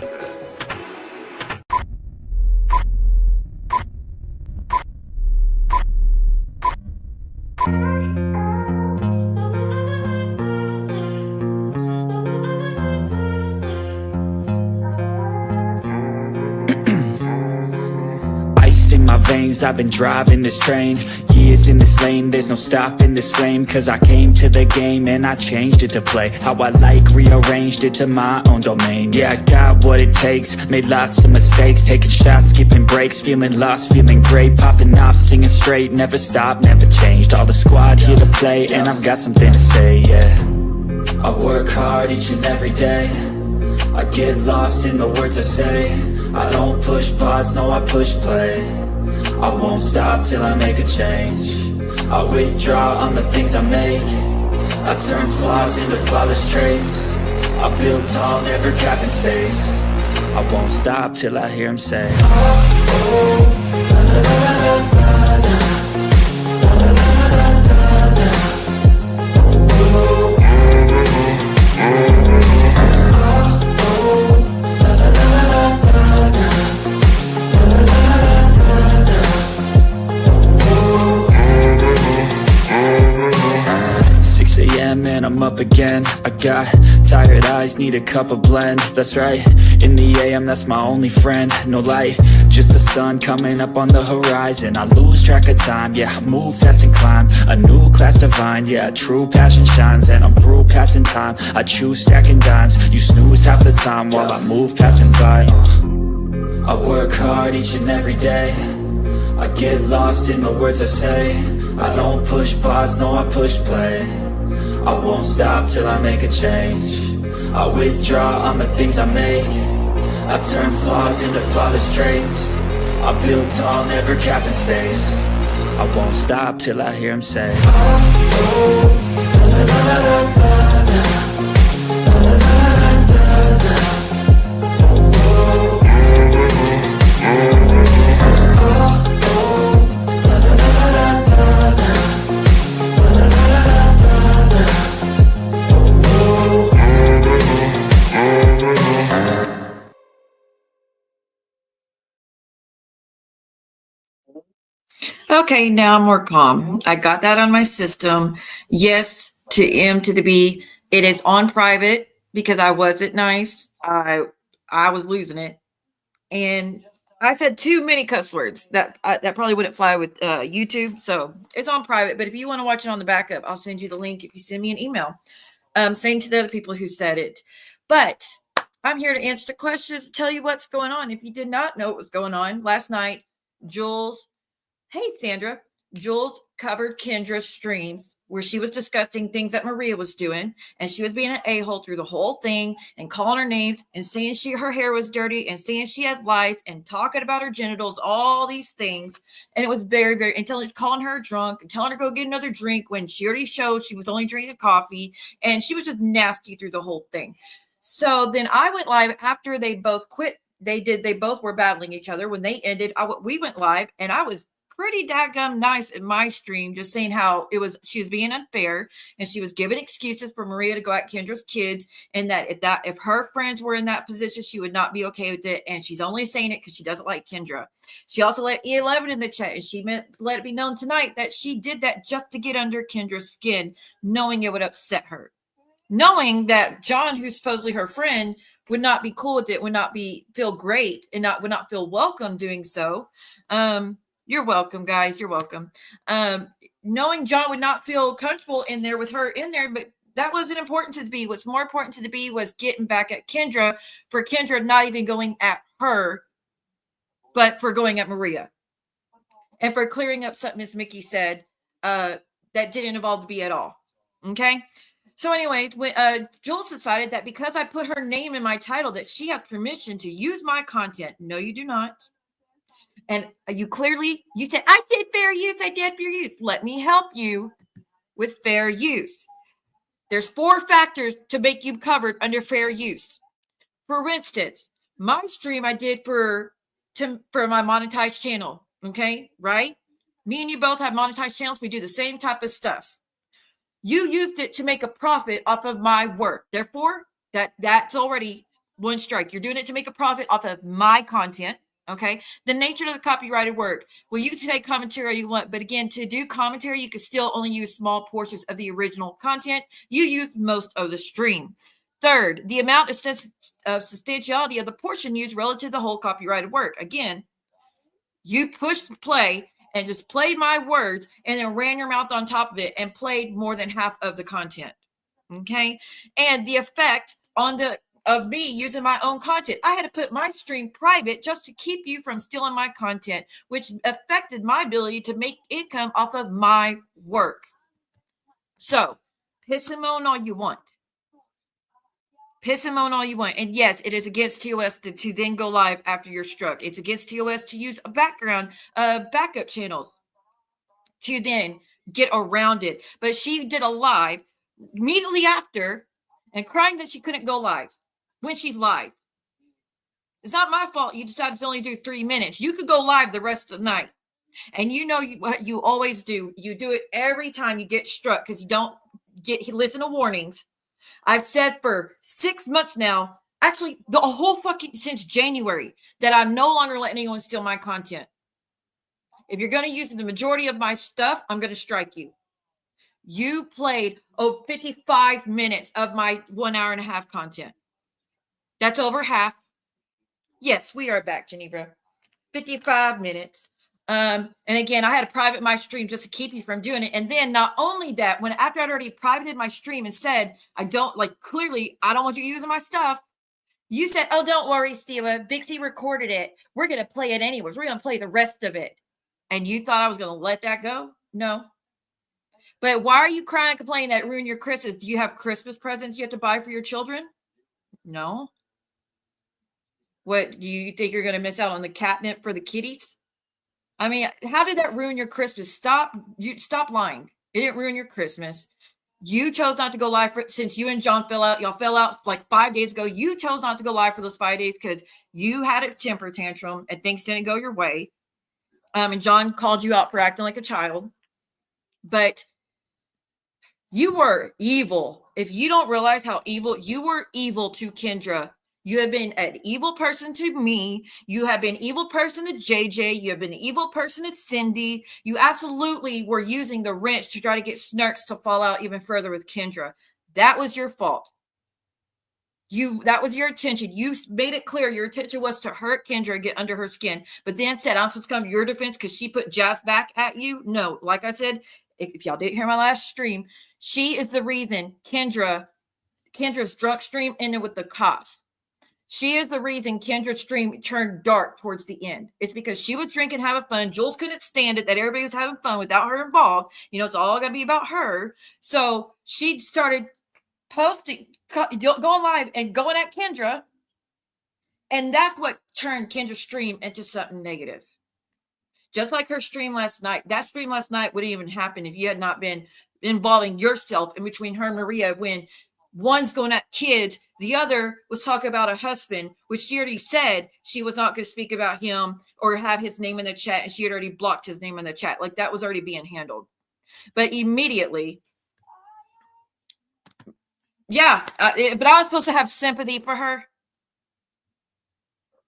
Ice in my veins, I've been driving this train. Years in this lane, there's no stopping this flame. Cause I came to the game and I changed it to play how I like, rearranged it to my own domain. Yeah, I got what it takes, made lots of mistakes, taking shots, skipping breaks, feeling lost, feeling great, popping off, singing straight, never stopped, never changed. All the squad here to play and I've got something to say, yeah. I work hard each and every day, I get lost in the words I say. I don't push pause, no I push play. I won't stop till I make a change. I withdraw on the things I make. I turn flaws into flawless traits. I build tall, never capped in space. I won't stop till I hear him say, oh, oh, da, da, da, da, da. And I'm up again. I got tired eyes, need a cup of blend. That's right, in the AM, that's my only friend. No light, just the sun coming up on the horizon. I lose track of time, yeah, I move fast and climb a new class divine, yeah, true passion shines. And I'm through passing time, I choose stacking dimes. You snooze half the time while I move passing by. I work hard each and every day, I get lost in the words I say. I don't push pause, no I push play. I won't stop till I make a change. I withdraw on the things I make. I turn flaws into flawless traits. I build tall, never capped in space. I won't stop till I hear him say, oh, oh, da, da, da, da, da. Okay, now I'm more calm. I got that on my system. Yes, to M to the B. It is on private because I wasn't nice. I was losing it, and I said too many cuss words that probably wouldn't fly with YouTube. So it's on private. But if you want to watch it on the backup, I'll send you the link if you send me an email. Same to the other people who said it. But I'm here to answer the questions, tell you what's going on. If you did not know what was going on last night, Jules. Hey, Sandra. Jules covered Kendra's streams where she was discussing things that Maria was doing, and she was being an a-hole through the whole thing and calling her names and saying her hair was dirty and saying she had lice and talking about her genitals, all these things. And it was very, very, until calling her drunk and telling her to go get another drink when she already showed she was only drinking coffee, and she was just nasty through the whole thing. So then I went live after they both quit. They both were battling each other. When they ended, we went live, and I was pretty dadgum nice in my stream, just saying how she was being unfair, and she was giving excuses for Maria to go at Kendra's kids, and that if her friends were in that position, she would not be okay with it, and she's only saying it because she doesn't like Kendra. She also let E11 in the chat, and she let it be known tonight that she did that just to get under Kendra's skin, knowing it would upset her, knowing that John, who's supposedly her friend, would not be cool with it, would not feel great, and would not feel welcome doing so. You're welcome, guys. You're welcome. Knowing John would not feel comfortable in there with her in there, but that wasn't important to the B. What's more important to the B was getting back at Kendra for Kendra not even going at her, but for going at Maria. And for clearing up something Miss Mickey said that didn't involve the B at all. Okay? So anyways, when Jules decided that because I put her name in my title that she has permission to use my content. No, you do not. And you said, I did fair use. I did fair use. Let me help you with fair use. There's 4 factors to make you covered under fair use. For instance, my stream I did for my monetized channel. Okay, right? Me and you both have monetized channels. We do the same type of stuff. You used it to make a profit off of my work. Therefore, that's already one strike. You're doing it to make a profit off of my content. Okay. The nature of the copyrighted work. Well, you can take commentary you want, but again, to do commentary, you can still only use small portions of the original content. You use most of the stream. Third, the amount of substantiality of the portion used relative to the whole copyrighted work. Again, you pushed play and just played my words and then ran your mouth on top of it and played more than half of the content. Okay. And the effect on of me using my own content. I had to put my stream private just to keep you from stealing my content, which affected my ability to make income off of my work. So piss and moan all you want. Piss and moan all you want. And yes, it is against TOS to then go live after you're struck. It's against TOS to use a backup channels to then get around it. But she did a live immediately after and crying that she couldn't go live when she's live. It's not my fault you decided to only do 3 minutes. You could go live the rest of the night. And you know what you always do. You do it every time you get struck because you don't listen to warnings. I've said for 6 months now, actually the whole fucking since January, that I'm no longer letting anyone steal my content. If you're going to use the majority of my stuff, I'm going to strike you. You played 55 minutes of my 1 hour and a half content. That's over half. Yes, we are back, Geneva. 55 minutes. And again, I had to private my stream just to keep you from doing it. And then not only that, after I'd already privated my stream and said, I don't want you using my stuff. You said, oh, don't worry, Steva. Big C recorded it. We're going to play it anyways. We're going to play the rest of it. And you thought I was going to let that go? No. But why are you crying and complaining that ruined your Christmas? Do you have Christmas presents you have to buy for your children? No. What, do you think you're going to miss out on the catnip for the kitties? I mean, how did that ruin your Christmas? Stop lying. It didn't ruin your Christmas. You chose not to go live since you and John fell out. Y'all fell out like 5 days ago. You chose not to go live for those 5 days because you had a temper tantrum and things didn't go your way. And John called you out for acting like a child. But you were evil. If you don't realize how evil, you were evil to Kendra. You have been an evil person to me. You have been an evil person to JJ. You have been an evil person to Cindy. You absolutely were using the wrench to try to get Snurks to fall out even further with Kendra. That was your fault. That was your intention. You made it clear your intention was to hurt Kendra and get under her skin, but then said, I'm supposed to come to your defense because she put Jazz back at you. No, like I said, if y'all didn't hear my last stream, she is the reason Kendra's drunk stream ended with the cops. She is the reason Kendra's stream turned dark towards the end. It's because she was drinking, having fun. Jules couldn't stand it that everybody was having fun without her involved. It's all going to be about her. So she started posting, going live and going at Kendra. And that's what turned Kendra's stream into something negative. Just like her stream last night. That stream last night wouldn't even happen if you had not been involving yourself in between her and Maria when one's going at kids, the other was talking about a husband, which she already said she was not going to speak about him or have his name in the chat, and she had already blocked his name in the chat. Like that was already being handled. But immediately, but I was supposed to have sympathy for her.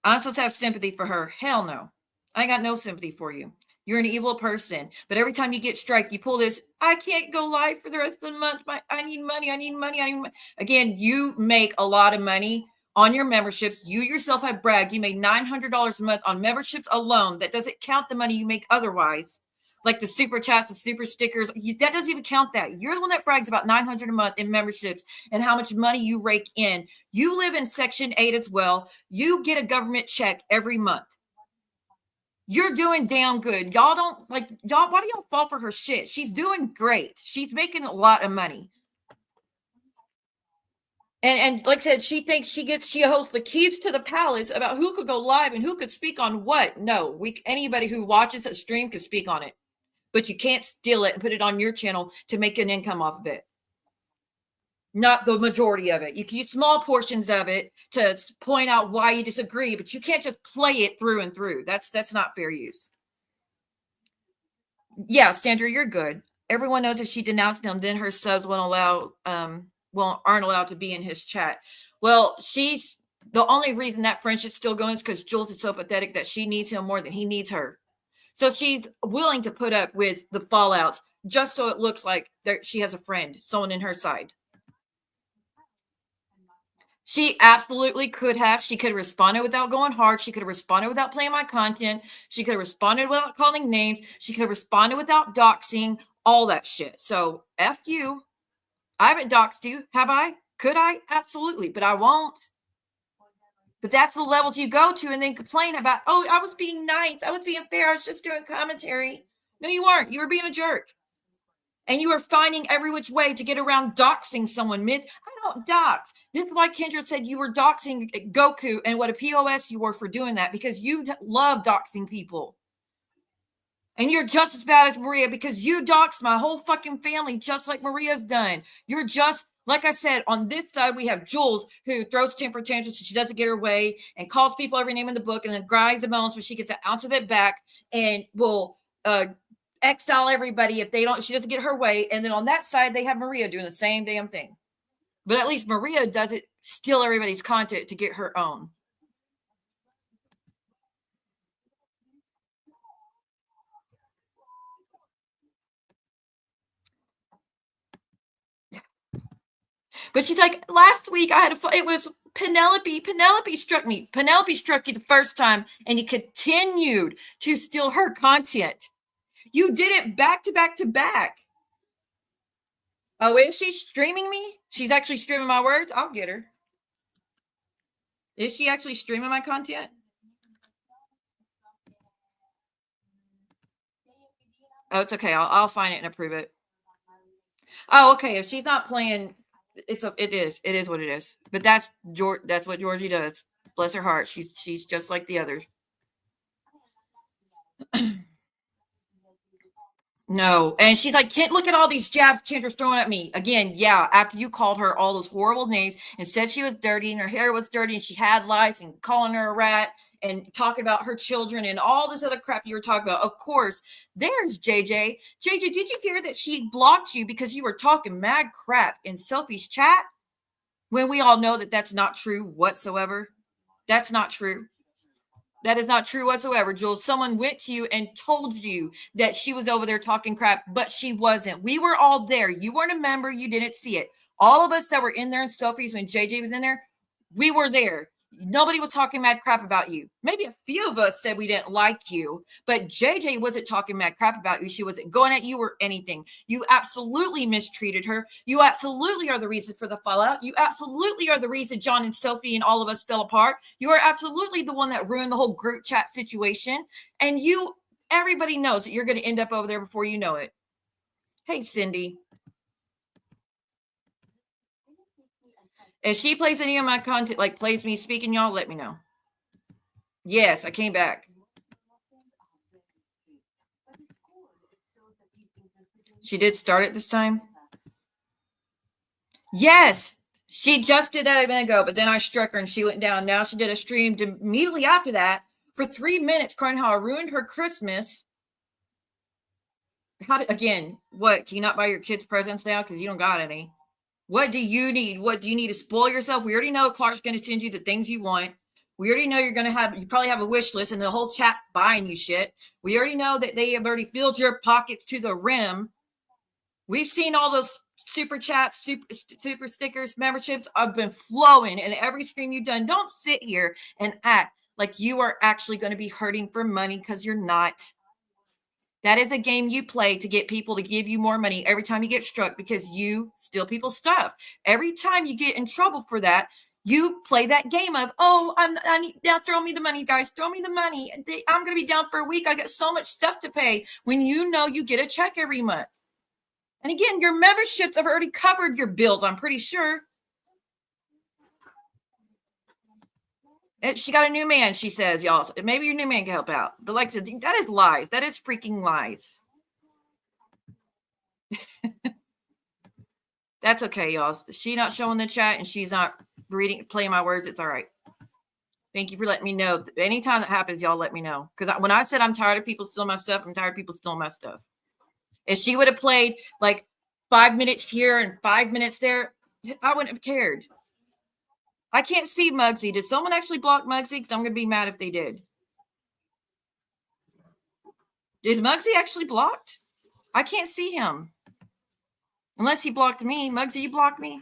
I'm supposed to have sympathy for her. Hell no. I ain't got no sympathy for you. You're an evil person. But every time you get strike, you pull this, I can't go live for the rest of the month. I need money. Again, you make a lot of money on your memberships. You yourself have bragged. You made $900 a month on memberships alone. That doesn't count the money you make otherwise. Like the super chats, the super stickers. That doesn't even count that. You're the one that brags about $900 a month in memberships and how much money you rake in. You live in Section 8 as well. You get a government check every month. You're doing damn good. Y'all don't why do y'all fall for her shit? She's doing great. She's making a lot of money. And like I said, she thinks she hosts the keys to the palace about who could go live and who could speak on what. No, anybody who watches a stream could speak on it, but you can't steal it and put it on your channel to make an income off of it. Not the majority of it. You can use small portions of it to point out why you disagree, but you can't just play it through and through. That's not fair use. Yeah, Sandra, you're good. Everyone knows if she denounced him, then her subs aren't allowed to be in his chat. Well, she's The only reason that friendship's still going is because Jules is so pathetic that she needs him more than he needs her. So she's willing to put up with the fallouts just so it looks like she has a friend, someone in her side. She absolutely could have. She could have responded without going hard. She could have responded without playing my content. She could have responded without calling names. She could have responded without doxing, all that shit. So F you. I haven't doxed you, have I? Could I? Absolutely, but I won't. But that's the levels you go to and then complain about, oh, I was being nice. I was being fair. I was just doing commentary. No, you weren't. You were being a jerk. And you were finding every which way to get around doxing someone. Miss, I don't dox. This is why Kendra said you were doxing Goku and what a POS you were for doing that, because you love doxing people. And you're just as bad as Maria because you doxed my whole fucking family just like Maria's done. You're just, like I said, on this side, we have Jules who throws temper tantrums so she doesn't get her way and calls people every name in the book and then grinds the bones when she gets an ounce of it back and will exile everybody if she doesn't get her way. And then on that side, they have Maria doing the same damn thing. But at least Maria doesn't steal everybody's content to get her own. But she's like, last week it was Penelope. Penelope struck me. Penelope struck you the first time and you continued to steal her content. You did it back to back to back. Oh, is she streaming me? She's actually streaming my words? I'll get her. Is she actually streaming my content? Oh, it's okay. I'll find it and approve it. Oh, okay. If she's not playing, it is what it is. But that's what Georgie does. Bless her heart. She's just like the others. No. And she's like, can't look at all these jabs Kendra's throwing at me. Again, yeah, after you called her all those horrible names and said she was dirty and her hair was dirty and she had lice and calling her a rat and talking about her children and all this other crap you were talking about. Of course, there's JJ. JJ, did you hear that she blocked you because you were talking mad crap in Sophie's chat? When we all know that that's not true whatsoever. That's not true. That is not true whatsoever, Jules. Someone went to you and told you that she was over there talking crap, but she wasn't. We were all there. You weren't a member. You didn't see it. All of us that were in there in Sophie's when JJ was in there, we were there. Nobody was talking mad crap about you. Maybe a few of us said we didn't like you, but JJ wasn't talking mad crap about you. She wasn't going at you or anything. You absolutely mistreated her. You absolutely are the reason for the fallout. You absolutely are the reason John and Sophie and all of us fell apart. You are absolutely the one that ruined the whole group chat situation. And everybody knows that you're going to end up over there before you know it. Hey, Cindy. If she plays any of my content, like plays me speaking, y'all, let me know. Yes, I came back. She did start it this time? Yes, she just did that a minute ago, but then I struck her and she went down. Now she did a stream immediately after that for 3 minutes crying how I ruined her Christmas. Again, what? Can you not buy your kids presents now because you don't got any? What do you need? What do you need to spoil yourself? We already know Clark's going to send you the things you want. We already know you probably have a wish list and the whole chat buying you shit. We already know that they have already filled your pockets to the rim. We've seen all those super chats, super stickers, memberships have been flowing in every stream you've done. Don't sit here and act like you are actually going to be hurting for money because you're not. That is a game you play to get people to give you more money every time you get struck because you steal people's stuff. Every time you get in trouble for that, you play that game of, now throw me the money, guys. Throw me the money. I'm going to be down for a week. I got so much stuff to pay when you know you get a check every month. And again, your memberships have already covered your bills, I'm pretty sure. She got a new man, she says, y'all. Maybe your new man can help out. But like I said, that is lies. That is freaking lies. That's okay, y'all. She's not showing the chat and she's not playing my words. It's all right. Thank you for letting me know. Anytime that happens, y'all let me know. Because when I said I'm tired of people stealing my stuff, I'm tired of people stealing my stuff. If she would have played like 5 minutes here and 5 minutes there, I wouldn't have cared. I can't see Muggsy. Did someone actually block Muggsy? Because I'm going to be mad if they did. Is Muggsy actually blocked? I can't see him. Unless he blocked me. Muggsy, you blocked me?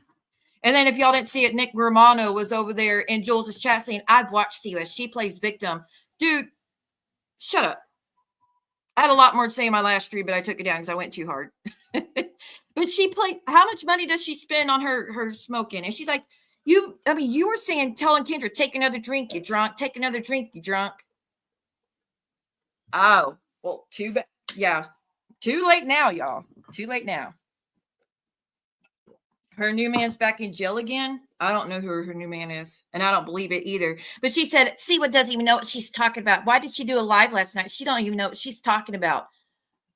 And then if y'all didn't see it, Nick Romano was over there in Jules' chat saying, I've watched Siwa. She plays victim. Dude, shut up. I had a lot more to say in my last stream, but I took it down because I went too hard. But she played, how much money does she spend on her smoking? And she's like, you were saying, telling Kendra, take another drink, you drunk. Take another drink, you drunk. Oh, well, too bad. Yeah. Too late now, y'all. Too late now. Her new man's back in jail again. I don't know who her new man is, and I don't believe it either. But she said, Siwa doesn't even know what she's talking about. Why did she do a live last night? She don't even know what she's talking about.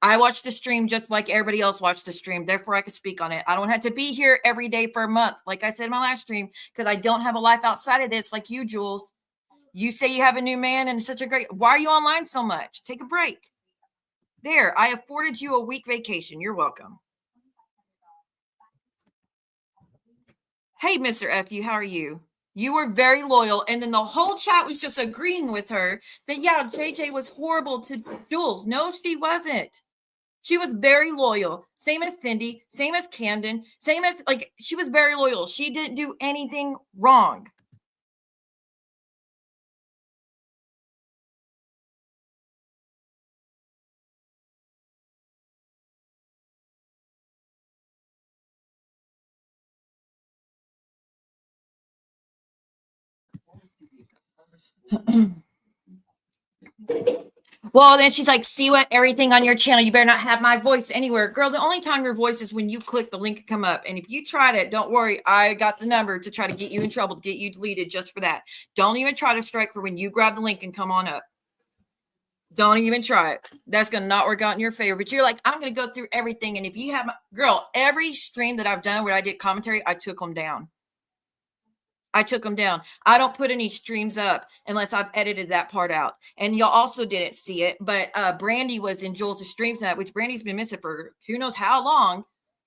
I watched the stream just like everybody else watched the stream. Therefore, I could speak on it. I don't have to be here every day for a month, like I said in my last stream, because I don't have a life outside of this like you, Jules. You say you have a new man and such a great... Why are you online so much? Take a break. There, I afforded you a week vacation. You're welcome. Hey, Mr. F.U., how are you? You were very loyal. And then the whole chat was just agreeing with her that, yeah, JJ was horrible to Jules. No, she wasn't. She was very loyal. Same as Cindy, same as Camden, same as, like, she was very loyal. She didn't do anything wrong. Well, then she's like, see what everything on your channel. You better not have my voice anywhere. Girl, the only time your voice is when you click the link and come up. And if you try that, don't worry. I got the number to try to get you in trouble, to get you deleted just for that. Don't even try to strike for when you grab the link and come on up. Don't even try it. That's going to not work out in your favor. But you're like, I'm going to go through everything. And if you have, girl, every stream that I've done where I did commentary, I took them down. I took them down. I don't put any streams up unless I've edited that part out. And y'all also didn't see it, but Brandy was in Jules' stream tonight, which Brandy's been missing for who knows how long.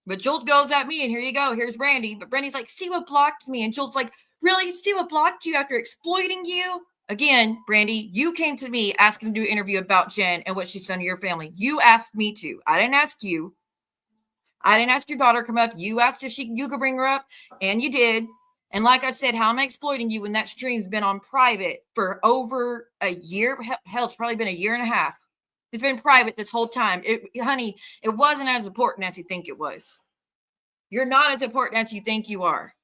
But Jules goes at me, and here you go. Here's Brandy. But Brandy's like, see what blocked me. And Jules like, really? See what blocked you after exploiting you? Again, Brandy, you came to me asking to do an interview about Jen and what she's done to your family. You asked me to. I didn't ask you. I didn't ask your daughter to come up. You asked if you could bring her up, and you did. And like I said, how am I exploiting you when that stream's been on private for over a year? Hell, it's probably been a year and a half. It's been private this whole time. Honey, it wasn't as important as you think it was. You're not as important as you think you are.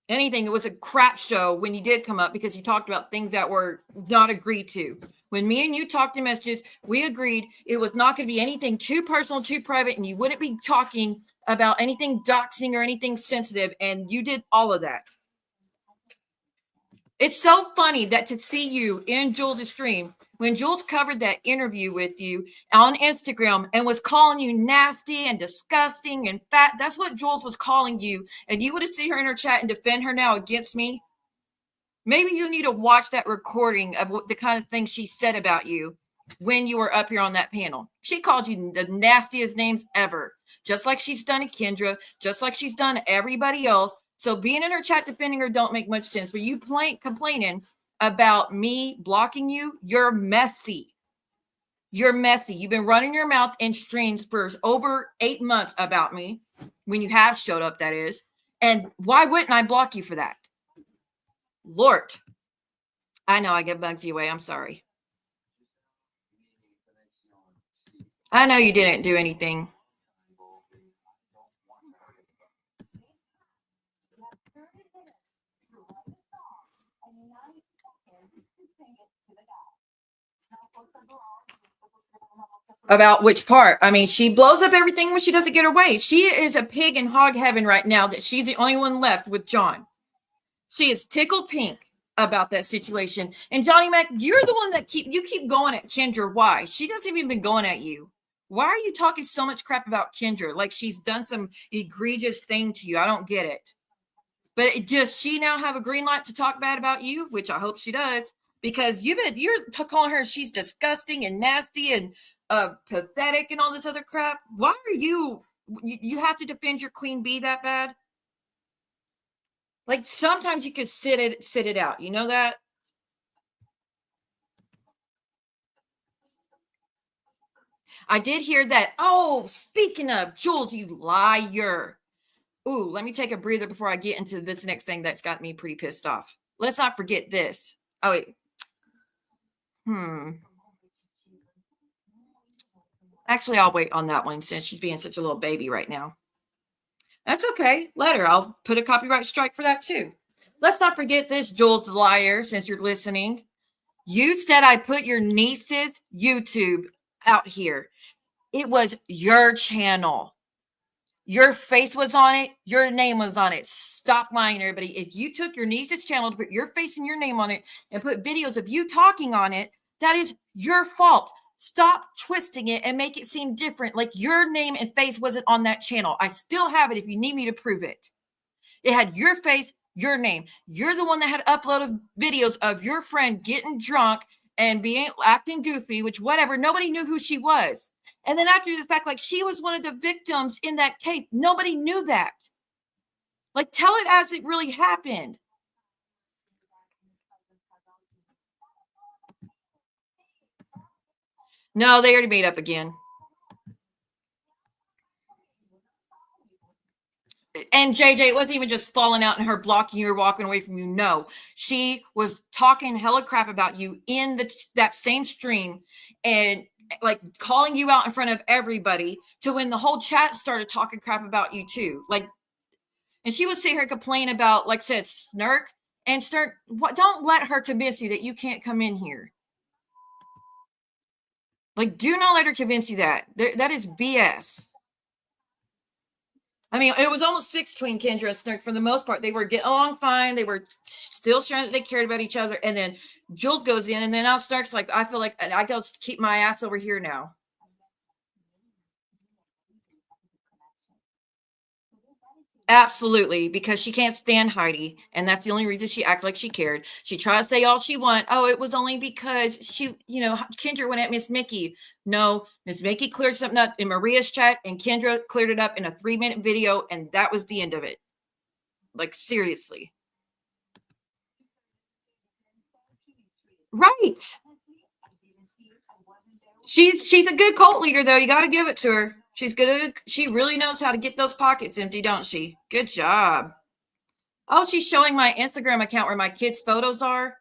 Anything, it was a crap show when you did come up because you talked about things that were not agreed to. When me and you talked in messages, we agreed it was not going to be anything too personal, too private, and you wouldn't be talking about anything doxing or anything sensitive, and you did all of that. It's so funny that to see you in Jules' stream, when Jules covered that interview with you on Instagram and was calling you nasty and disgusting and fat, that's what Jules was calling you, and you would have seen her in her chat and defend her now against me. Maybe you need to watch that recording of what the kind of things she said about you when you were up here on that panel. She called you the nastiest names ever, just like she's done to Kendra, just like she's done to everybody else. So being in her chat defending her don't make much sense. But you complaining about me blocking you, you're messy. You're messy. You've been running your mouth in streams for over 8 months about me, when you have showed up, that is. And why wouldn't I block you for that? Lord. I know I give Bugsy away. I'm sorry. I know you didn't do anything. About which part? I mean, she blows up everything when she doesn't get her way. She is a pig in hog heaven right now that she's the only one left with John. She is tickled pink about that situation. And Johnny Mac, you're the one that keep going at Kendra. Why? She doesn't even been going at you. Why are you talking so much crap about Kendra? Like she's done some egregious thing to you. I don't get it. But does she now have a green light to talk bad about you? Which I hope she does, because you're calling her she's disgusting and nasty and pathetic and all this other crap. Why are you have to defend your queen bee that bad? Like sometimes you could sit it out. You know that? I did hear that. Oh, speaking of Jules, you liar. Ooh, let me take a breather before I get into this next thing that's got me pretty pissed off. Let's not forget this. Oh, wait. Actually, I'll wait on that one since she's being such a little baby right now. That's okay. Let her. I'll put a copyright strike for that too. Let's not forget this, Jules the liar, since you're listening. You said I put your niece's YouTube out here. It was your channel. Your face was on it. Your name was on it. Stop lying, everybody. If you took your niece's channel to put your face and your name on it and put videos of you talking on it, that is your fault. Stop twisting it and make it seem different. Like your name and face wasn't on that channel. I still have it if you need me to prove it. It had your face, your name. You're the one that had uploaded videos of your friend getting drunk and being acting goofy, which whatever. Nobody knew who she was. And then after the fact, like she was one of the victims in that case. Nobody knew that. Like tell it as it really happened. No, they already made up again. And JJ, it wasn't even just falling out and her blocking you or walking away from you. No, she was talking hella crap about you in that same stream and like calling you out in front of everybody to when the whole chat started talking crap about you too. Like, and she was sitting here complaining about, like I said, Snark and Snark. What? Don't let her convince you that you can't come in here. Like, do not let her convince you that. That is BS. I mean, it was almost fixed between Kendra and Snark for the most part. They were getting along fine. They were still showing that they cared about each other. And then Jules goes in, and then now Snark's like, I feel like I got to keep my ass over here now. Absolutely, because she can't stand Heidi, and that's the only reason she acted like she cared. She tried to say all she want. Oh, it was only because she, Kendra went at Miss Mickey. No, Miss Mickey cleared something up in Maria's chat, and Kendra cleared it up in a 3-minute video, and that was the end of it. Like seriously, right? She's a good cult leader, though. You got to give it to her. She's good. She really knows how to get those pockets empty, don't she? Good job. Oh, she's showing my Instagram account where my kids' photos are.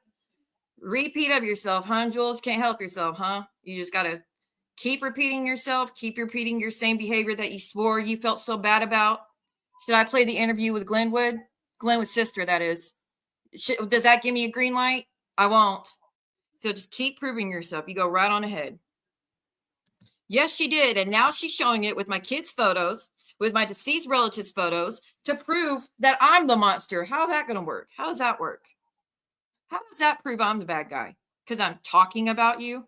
Repeat of yourself, huh, Jules? Can't help yourself, huh? You just got to keep repeating yourself, keep repeating your same behavior that you swore you felt so bad about. Should I play the interview with Glenwood? Glenwood's sister, that is. Does that give me a green light? I won't. So just keep proving yourself. You go right on ahead. Yes, she did. And now she's showing it with my kids' photos, with my deceased relatives' photos to prove that I'm the monster. How's that going to work? How does that work? How does that prove I'm the bad guy? Because I'm talking about you?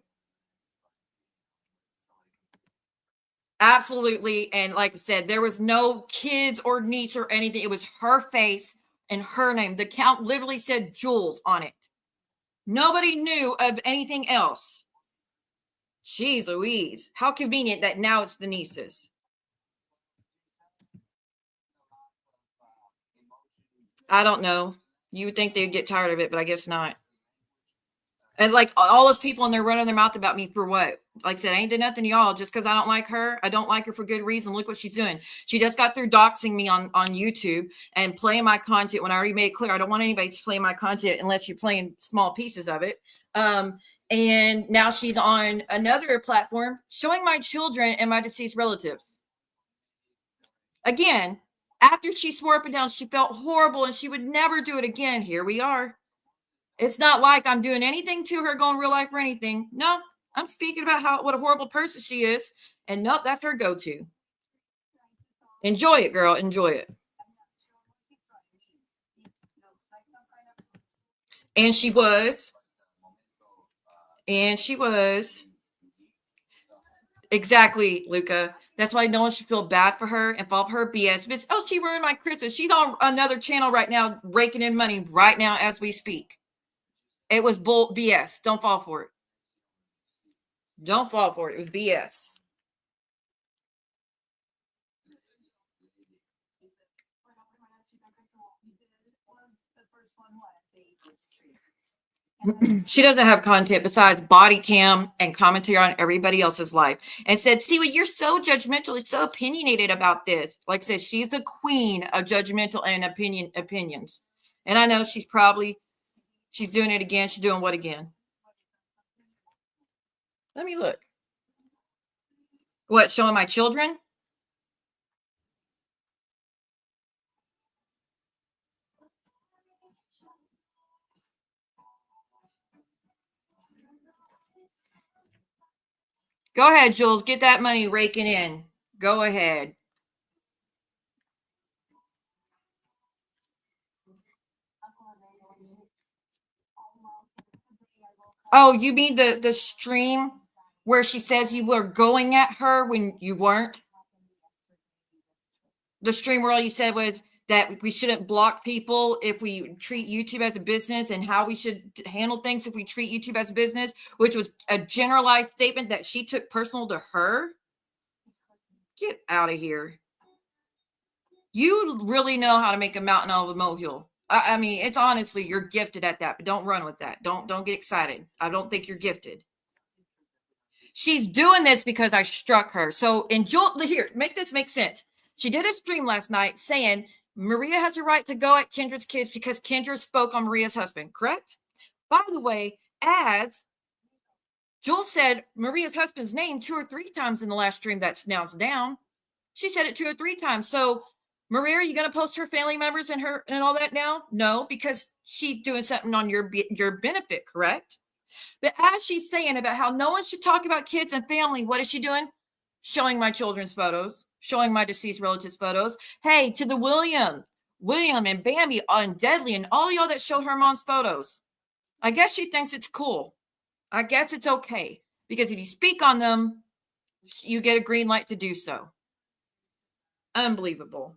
Absolutely. And like I said, there was no kids or niece or anything. It was her face and her name. The account literally said Jules on it. Nobody knew of anything else. Jeez Louise. How convenient that now it's the nieces. I don't know. You would think they'd get tired of it, but I guess not. And like all those people, and they're running their mouth about me for what? Like I said, I ain't did nothing to y'all just because I don't like her. I don't like her for good reason. Look what she's doing. She just got through doxing me on YouTube and playing my content when I already made it clear I don't want anybody to play my content unless you're playing small pieces of it. And now she's on another platform showing my children and my deceased relatives. Again, after she swore up and down, she felt horrible and she would never do it again. Here we are. It's not like I'm doing anything to her going real life or anything. No, I'm speaking about what a horrible person she is. And nope, that's her go-to. Enjoy it, girl. Enjoy it. And she was. And she was. Exactly, Luca. That's why no one should feel bad for her and fall for her BS. But, oh, she ruined my Christmas. She's on another channel right now, raking in money right now as we speak. It was bull BS. Don't fall for it. Don't fall for it. It was BS. She doesn't have content besides body cam and commentary on everybody else's life, and said, see what, you're so judgmental, so opinionated about this. Like I said, she's the queen of judgmental and opinions. And I know she's doing it again. She's doing what again? Let me look. What, showing my children? Go ahead, Jules. Get that money raking in. Go ahead. Oh, you mean the stream where she says you were going at her when you weren't? The stream where all you said was that we shouldn't block people if we treat YouTube as a business, and how we should handle things if we treat YouTube as a business, which was a generalized statement that she took personal to her. Get out of here. You really know how to make a mountain out of a molehill. I mean, it's honestly, you're gifted at that, but don't run with that. Don't get excited. I don't think you're gifted. She's doing this because I struck her. So here, make this make sense. She did a stream last night saying Maria has a right to go at Kendra's kids because Kendra spoke on Maria's husband, correct? By the way, as Jules said Maria's husband's name 2 or 3 times in the last stream that's now down. She said it 2 or 3 times. So Maria, are you going to post her family members and her and all that now? No, because she's doing something on your benefit, correct? But as she's saying about how no one should talk about kids and family, what is she doing? Showing my children's photos, showing my deceased relatives' photos. Hey, to the William and Bambi and Deadly and all y'all that showed her mom's photos. I guess she thinks it's cool. I guess it's okay. Because if you speak on them, you get a green light to do so. Unbelievable.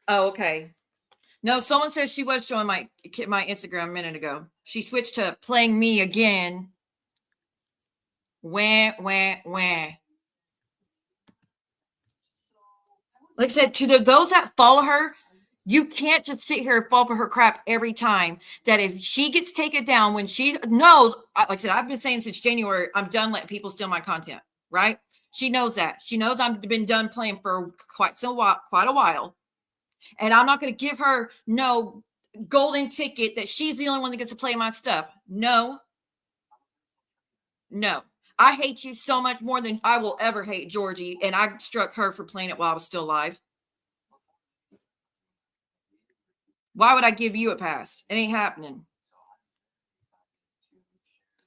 Oh, okay. No, someone says she was showing my Instagram a minute ago. She switched to playing me again. Wah. Like I said, to those that follow her, you can't just sit here and fall for her crap every time. That if she gets taken down, when she knows, like I said, I've been saying since January, I'm done letting people steal my content, right? She knows that. She knows I've been done playing for quite a while. And I'm not going to give her no golden ticket that she's the only one that gets to play my stuff. No. I hate you so much more than I will ever hate Georgie. And I struck her for playing it while I was still alive. Why would I give you a pass? It ain't happening.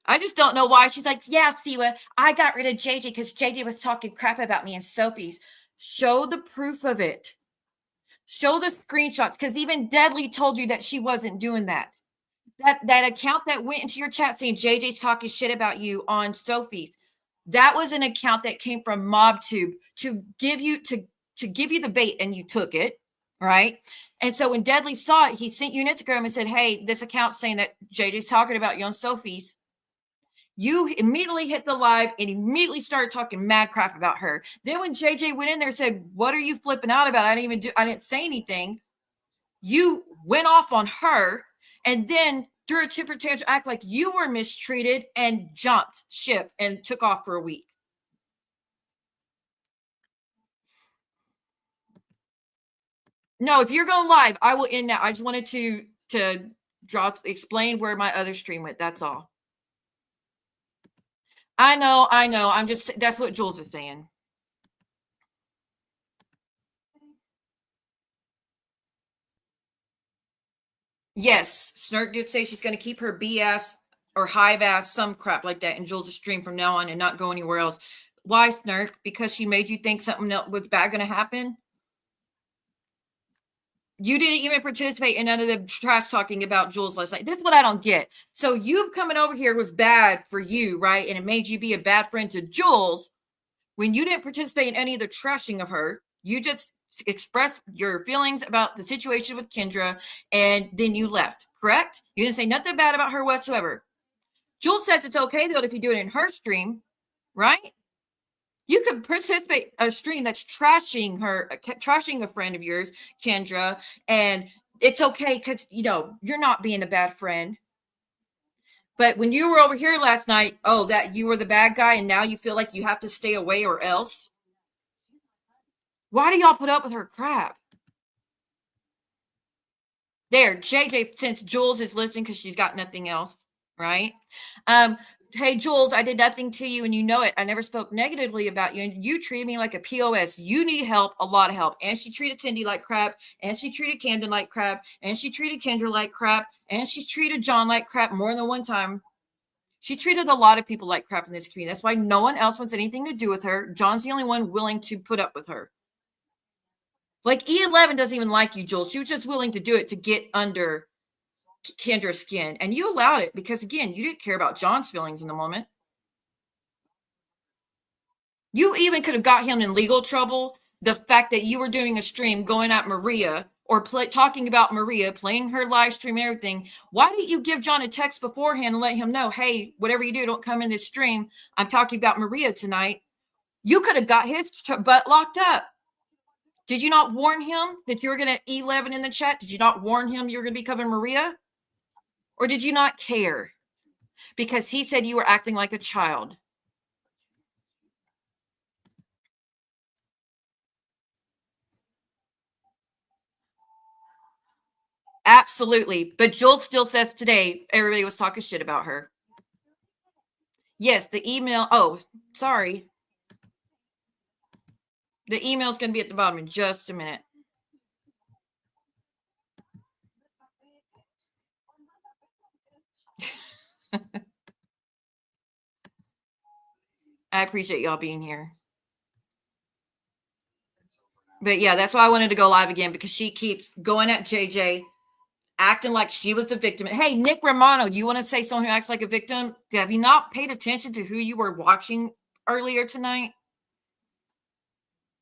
I just don't know why. She's like, yeah, Siwa, I got rid of JJ because JJ was talking crap about me and Sophie's. Show the proof of it. Show the screenshots, because even Deadly told you that she wasn't doing that. That account that went into your chat saying JJ's talking shit about you on Sophie's, that was an account that came from MobTube to give you the bait, and you took it, right? And so when Deadly saw it, he sent you an Instagram and said, hey, this account's saying that JJ's talking about you on Sophie's. You immediately hit the live and immediately started talking mad crap about her. Then when JJ went in there and said, what are you flipping out about? I didn't say anything. You went off on her and then threw a temper tantrum, act like you were mistreated, and jumped ship and took off for a week. No, if you're going live, I will end now. I just wanted to explain where my other stream went. That's all. I know. That's what Jules is saying. Yes, Snurk did say she's going to keep her BS or hive ass, some crap like that, in Jules' stream from now on and not go anywhere else. Why, Snurk? Because she made you think something else was bad going to happen? You didn't even participate in none of the trash talking about Jules last night. This is what I don't get. So you coming over here was bad for you, right? And it made you be a bad friend to Jules when you didn't participate in any of the trashing of her. You just expressed your feelings about the situation with Kendra, and then you left, correct? You didn't say nothing bad about her whatsoever. Jules says it's okay, though, if you do it in her stream, right? You could participate a stream that's trashing her, trashing a friend of yours, Kendra, and it's okay because, you're not being a bad friend. But when you were over here last night, that you were the bad guy and now you feel like you have to stay away or else. Why do y'all put up with her crap? There, JJ, since Jules is listening because she's got nothing else, right? Hey, Jules, I did nothing to you and you know it. I never spoke negatively about you and you treated me like a POS. You need help, a lot of help. And she treated Cindy like crap, and she treated Camden like crap, and she treated Kendra like crap, and she's treated John like crap more than one time. She treated a lot of people like crap in this community. That's why no one else wants anything to do with her. John's the only one willing to put up with her. Like E11 doesn't even like you, Jules. She was just willing to do it to get under Kendra's skin. And you allowed it because, again, you didn't care about John's feelings in the moment. You even could have got him in legal trouble. The fact that you were doing a stream going at Maria or talking about Maria, playing her live stream and everything. Why didn't you give John a text beforehand and let him know, hey, whatever you do, don't come in this stream. I'm talking about Maria tonight. You could have got his butt locked up. Did you not warn him that you were going to E11 in the chat? Did you not warn him you were going to be covering Maria? Or did you not care? Because he said you were acting like a child. Absolutely. But Jules still says today, everybody was talking shit about her. Yes, the email. Oh, sorry. The email is going to be at the bottom in just a minute. I appreciate y'all being here. But yeah, that's why I wanted to go live again, because she keeps going at JJ, acting like she was the victim. Hey, Nick Romano, you want to say someone who acts like a victim? Have you not paid attention to who you were watching earlier tonight?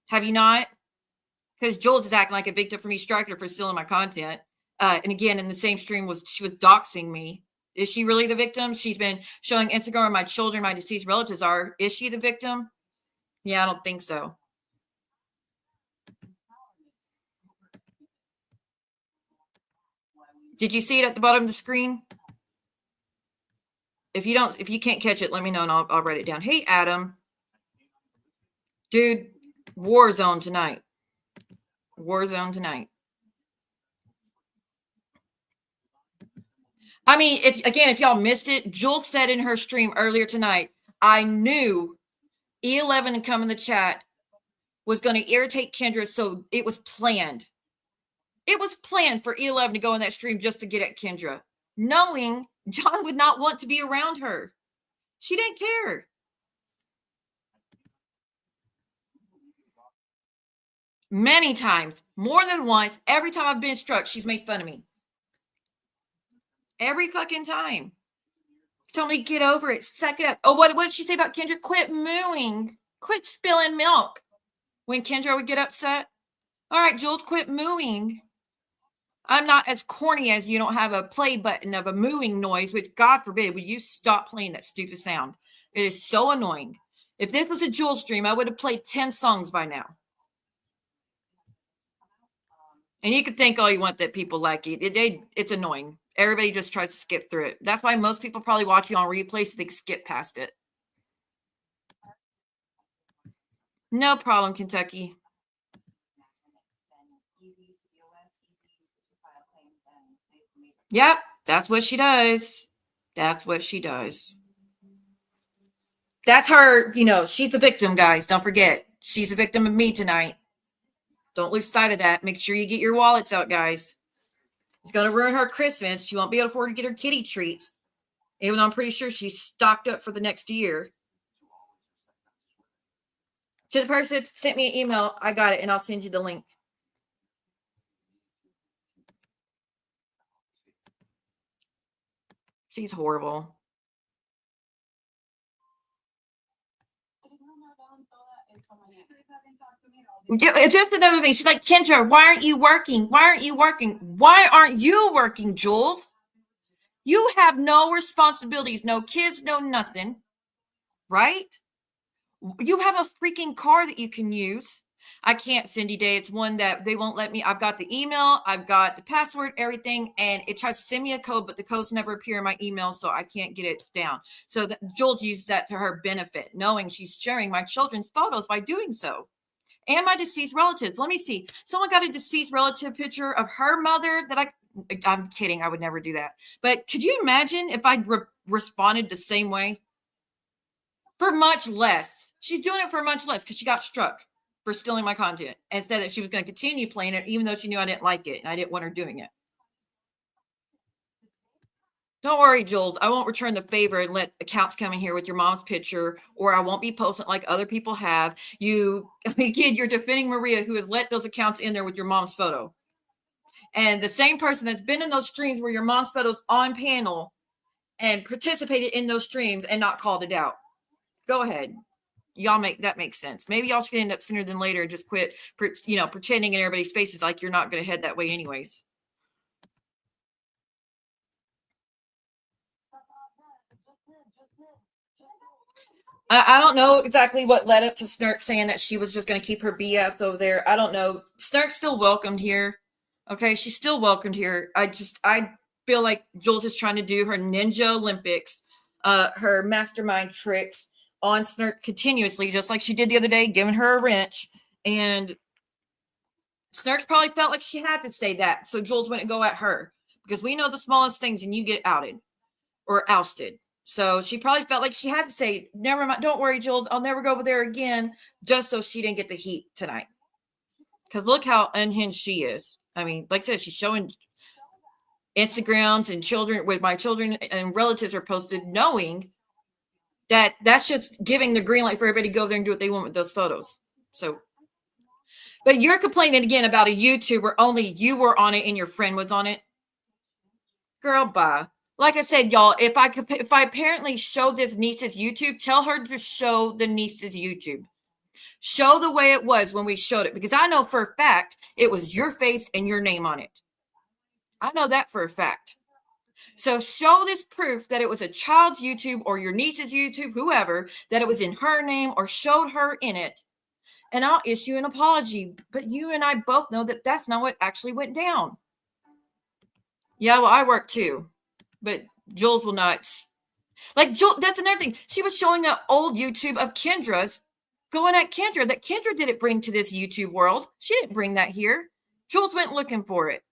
Have you not? Because Jules is acting like a victim for me striking her for stealing my content. And again, in the same stream, she was doxing me. Is she really the victim? She's been showing Instagram where my children, my deceased relatives are. Is she the victim? Yeah, I don't think so. Did you see it at the bottom of the screen? If you can't catch it, let me know and I'll write it down. Hey, Adam. Dude, war zone tonight. War zone tonight. I mean, if y'all missed it, Jules said in her stream earlier tonight, I knew E11 to come in the chat was going to irritate Kendra, so it was planned. It was planned for E11 to go in that stream just to get at Kendra, knowing John would not want to be around her. She didn't care. Many times, more than once, every time I've been struck, she's made fun of me. Every fucking time. Tell me, get over it. Suck it up. Oh, what did she say about Kendra? Quit mooing. Quit spilling milk. When Kendra would get upset. All right, Jules, quit mooing. I'm not as corny as you don't have a play button of a mooing noise, which God forbid, will you stop playing that stupid sound? It is so annoying. If this was a Jules stream, I would have played 10 songs by now. And you could think all you want that people like it. It's annoying. Everybody just tries to skip through it. That's why most people probably watch you on replay so they can skip past it. No problem, Kentucky. Yep, that's what she does. That's what she does. That's her, she's a victim, guys. Don't forget. She's a victim of me tonight. Don't lose sight of that. Make sure you get your wallets out, guys. It's going to ruin her Christmas. She won't be able to afford to get her kitty treats. Even though I'm pretty sure she's stocked up for the next year. To the person that sent me an email, I got it, and I'll send you the link. She's horrible. It's just another thing. She's like, Kendra, why aren't you working? Why aren't you working? Why aren't you working, Jules? You have no responsibilities, no kids, no nothing, right? You have a freaking car that you can use. I can't, Cindy Day. It's one that they won't let me. I've got the email, I've got the password, everything, and it tries to send me a code, but the codes never appear in my email, so I can't get it down. So Jules uses that to her benefit, knowing she's sharing my children's photos by doing so. And my deceased relatives. Let me see. Someone got a deceased relative picture of her mother that I'm kidding. I would never do that. But could you imagine if I responded the same way? For much less. She's doing it for much less because she got struck for stealing my content and said that she was going to continue playing it even though she knew I didn't like it and I didn't want her doing it. Don't worry, Jules. I won't return the favor and let accounts come in here with your mom's picture, or I won't be posting like other people have. Kid, you're defending Maria, who has let those accounts in there with your mom's photo. And the same person that's been in those streams where your mom's photo's on panel and participated in those streams and not called it out. Go ahead. Y'all that makes sense. Maybe y'all should end up sooner than later and just quit, pretending in everybody's faces like you're not going to head that way anyways. I don't know exactly what led up to Snark saying that she was just going to keep her BS over there. I don't know. Snark's still welcomed here. Okay, she's still welcomed here. I feel like Jules is trying to do her Ninja Olympics, her mastermind tricks on Snark continuously, just like she did the other day, giving her a wrench. And Snark's probably felt like she had to say that, so Jules wouldn't go at her because we know the smallest things and you get outed or ousted. So she probably felt like she had to say, never mind, don't worry, Jules, I'll never go over there again, just so she didn't get the heat tonight. Because look how unhinged she is. I mean, like I said, she's showing Instagrams and children with my children and relatives are posted, knowing that that's just giving the green light for everybody to go there and do what they want with those photos. So, but you're complaining again about a YouTube where only you were on it and your friend was on it. Girl, bye. Like I said, y'all, if I apparently showed this niece's YouTube, tell her to show the niece's YouTube. Show the way it was when we showed it, because I know for a fact it was your face and your name on it. I know that for a fact. So show this proof that it was a child's YouTube or your niece's YouTube, whoever, that it was in her name or showed her in it, and I'll issue an apology. But you and I both know that that's not what actually went down. Yeah, well, I work too. But Jules will not. Like, Jules, that's another thing. She was showing an old YouTube of Kendra's, going at Kendra, that Kendra didn't bring to this YouTube world. She didn't bring that here. Jules went looking for it.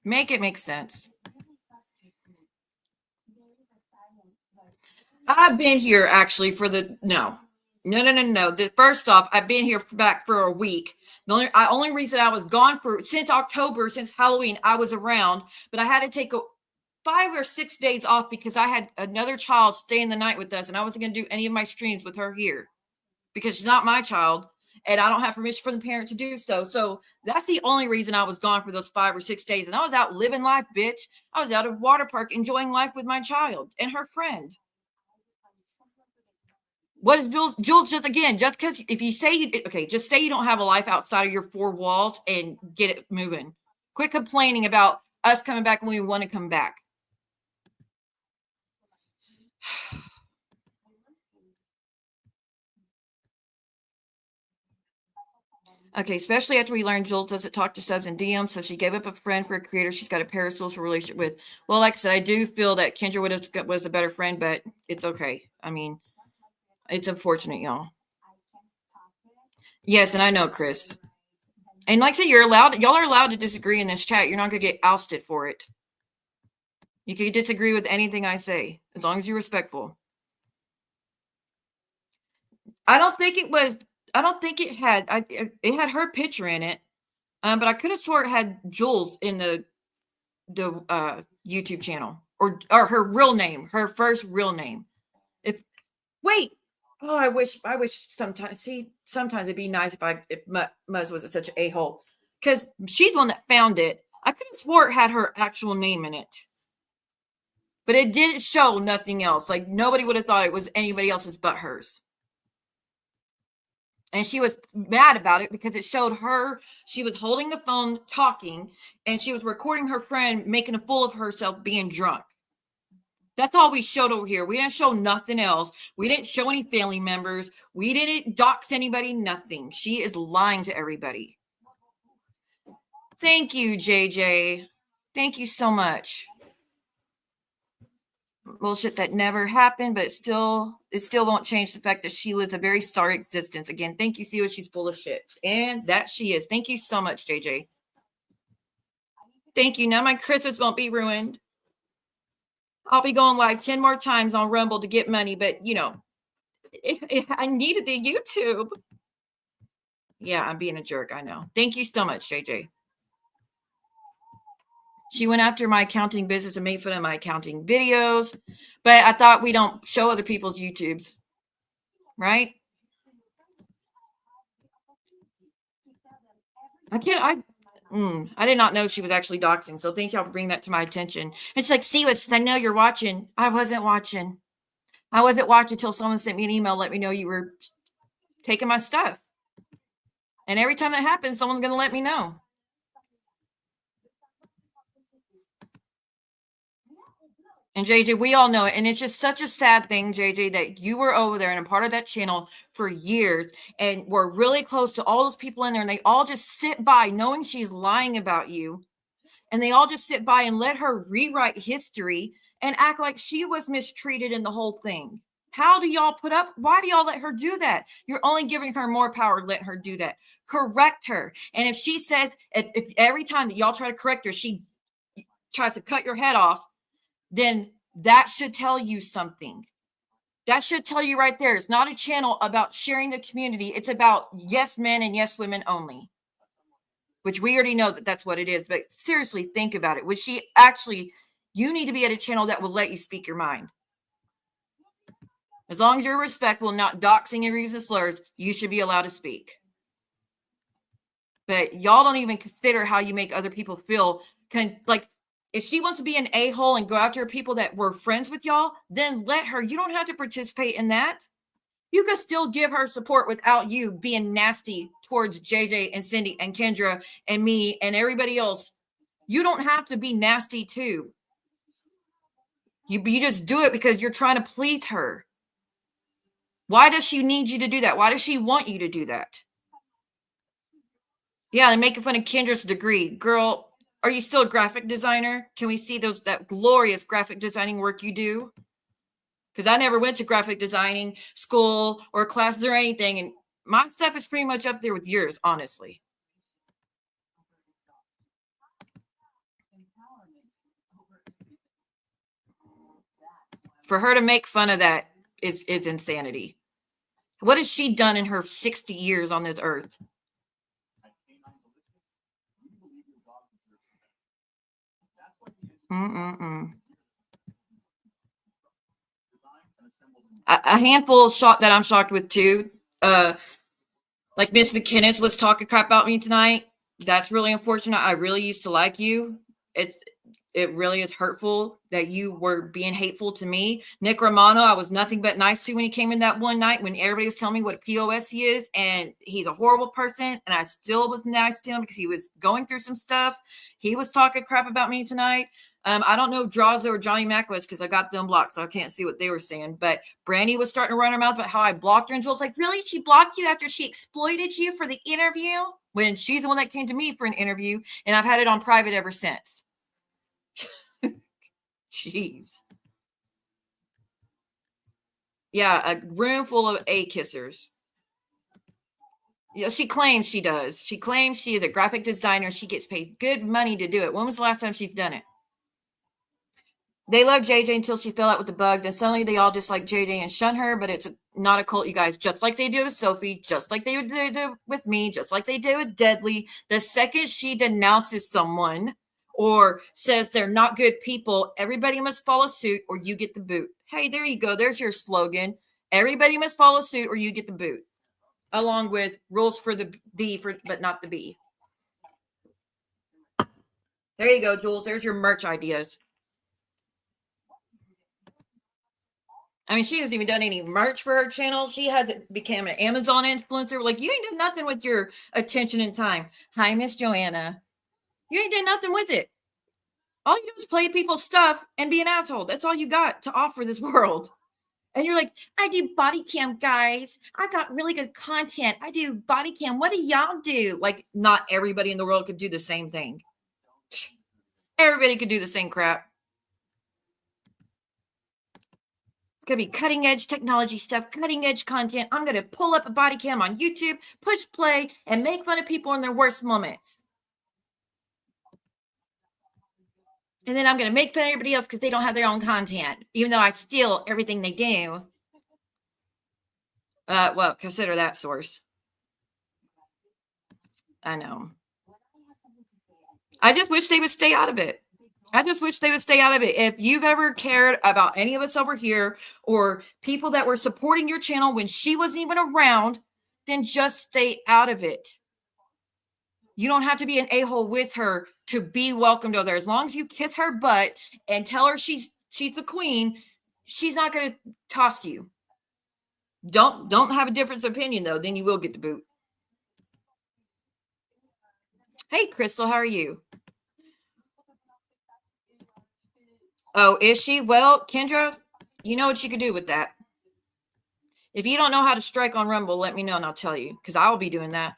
Make it make sense. I've been here actually for the no. First off, I've been here back for a week. The only reason I was gone since October, since Halloween, I was around, but I had to take 5 or 6 days off because I had another child staying the night with us, and I wasn't going to do any of my streams with her here because she's not my child, and I don't have permission from the parent to do so. So that's the only reason I was gone for those 5 or 6 days, and I was out living life, bitch. I was out at water park enjoying life with my child and her friend. What is Jules? Jules, just again, just because if you say just say you don't have a life outside of your 4 walls and get it moving. Quit complaining about us coming back when we want to come back. Okay, especially after we learned Jules doesn't talk to subs and DMs, so she gave up a friend for a creator she's got a parasocial relationship with. Well, like I said, I do feel that Kendra was the better friend, but it's okay. I mean, it's unfortunate, y'all. Yes, and I know, Chris. And like I said, y'all are allowed to disagree in this chat. You're not going to get ousted for it. You can disagree with anything I say, as long as you're respectful. I don't think it had her picture in it. But I could have swore it had Jules in the YouTube channel or her real name, her first real name. I wish sometimes it'd be nice if Muzz wasn't such an a-hole, because she's the one that found it. I could have swore it had her actual name in it, but it didn't show nothing else. Like, nobody would have thought it was anybody else's but hers. And she was mad about it because it showed her. She was holding the phone talking, and she was recording her friend making a fool of herself being drunk. That's all we showed over here. We didn't show nothing else. We didn't show any family members. We didn't dox anybody, nothing. She is lying to everybody. Thank you, JJ. Thank you so much. Bullshit that never happened, but it still won't change the fact that she lives a very starry existence. Again, thank you, Siwa. She's full of shit. And that she is. Thank you so much, JJ. Thank you. Now my Christmas won't be ruined. I'll be going live 10 more times on Rumble to get money, but you know, if I needed the YouTube. Yeah, I'm being a jerk. I know. Thank you so much, JJ. She went after my accounting business and made fun of my accounting videos, but I thought we don't show other people's YouTubes, right? I did not know she was actually doxing, so thank y'all for bringing that to my attention. It's like, see, I know you're watching. I wasn't watching. I wasn't watching until someone sent me an email, let me know you were taking my stuff. And every time that happens, someone's going to let me know. And JJ, we all know it. And it's just such a sad thing, JJ, that you were over there and a part of that channel for years and were really close to all those people in there. And they all just sit by knowing she's lying about you. And they all just sit by and let her rewrite history and act like she was mistreated in the whole thing. How do y'all put up? Why do y'all let her do that? You're only giving her more power to let her do that. Correct her. And if she says, if every time that y'all try to correct her, she tries to cut your head off, then that should tell you something. That should tell you right there. It's not a channel about sharing the community. It's about yes men and yes women only, which we already know that that's what it is. But seriously, think about it. Would she actually, you need to be at a channel that will let you speak your mind. As long as you're respectful, not doxing and using slurs, you should be allowed to speak. But y'all don't even consider how you make other people feel. Like, if she wants to be an a-hole and go after people that were friends with y'all, then let her. You don't have to participate in that. You could still give her support without you being nasty towards JJ and Cindy and Kendra and me and everybody else. You don't have to be nasty too. You just do it because you're trying to please her. Why does she need you to do that? Why does she want you to do that? Yeah, they're making fun of Kendra's degree. Girl, are you still a graphic designer? Can we see that glorious graphic designing work you do? Because I never went to graphic designing school or classes or anything. And my stuff is pretty much up there with yours, honestly. For her to make fun of that is insanity. What has she done in her 60 years on this earth? A handful that I'm shocked with too. Like Miss McKinnis was talking crap about me tonight. That's really unfortunate. I really used to like you. It really is hurtful that you were being hateful to me. Nick Romano, I was nothing but nice to when he came in that one night when everybody was telling me what a POS he is, and he's a horrible person, and I still was nice to him because he was going through some stuff. He was talking crap about me tonight. I don't know if Draza or Johnny Mac was because I got them blocked, so I can't see what they were saying. But Brandy was starting to run her mouth about how I blocked her, and Joel's like, really? She blocked you after she exploited you for the interview? When she's the one that came to me for an interview, and I've had it on private ever since. Jeez. Yeah, a room full of A-kissers. Yeah, she claims she does. She claims she is a graphic designer. She gets paid good money to do it. When was the last time she's done it? They love JJ until she fell out with the bug. Then suddenly they all dislike JJ and shun her, but it's not a cult, you guys. Just like they do with Sophie, just like they would do with me, just like they do with Deadly. The second she denounces someone or says they're not good people, everybody must follow suit or you get the boot. Hey, there you go. There's your slogan. Everybody must follow suit or you get the boot. Along with rules for the D, but not the B. There you go, Jules. There's your merch ideas. I mean, she hasn't even done any merch for her channel. She hasn't become an Amazon influencer. Like, you ain't done nothing with your attention and time. Hi, Miss Joanna. You ain't done nothing with it. All you do is play people's stuff and be an asshole. That's all you got to offer this world. And you're like, I do body cam, guys. I got really good content. I do body cam. What do y'all do? Like, not everybody in the world could do the same thing. Everybody could do the same crap. It's going to be cutting edge technology stuff, cutting edge content. I'm going to pull up a body cam on YouTube, push play, and make fun of people in their worst moments. And then I'm going to make fun of everybody else because they don't have their own content, even though I steal everything they do. Well, consider that source. I know. I just wish they would stay out of it. If you've ever cared about any of us over here or people that were supporting your channel when she wasn't even around, then just stay out of it. You don't have to be an a-hole with her to be welcomed over there. As long as you kiss her butt and tell her she's the queen, she's not going to toss you. Don't have a difference of opinion, though. Then you will get the boot. Hey, Crystal, how are you? Oh, is she? Well, Kendra, you know what you could do with that. If you don't know how to strike on Rumble, let me know and I'll tell you, because I'll be doing that.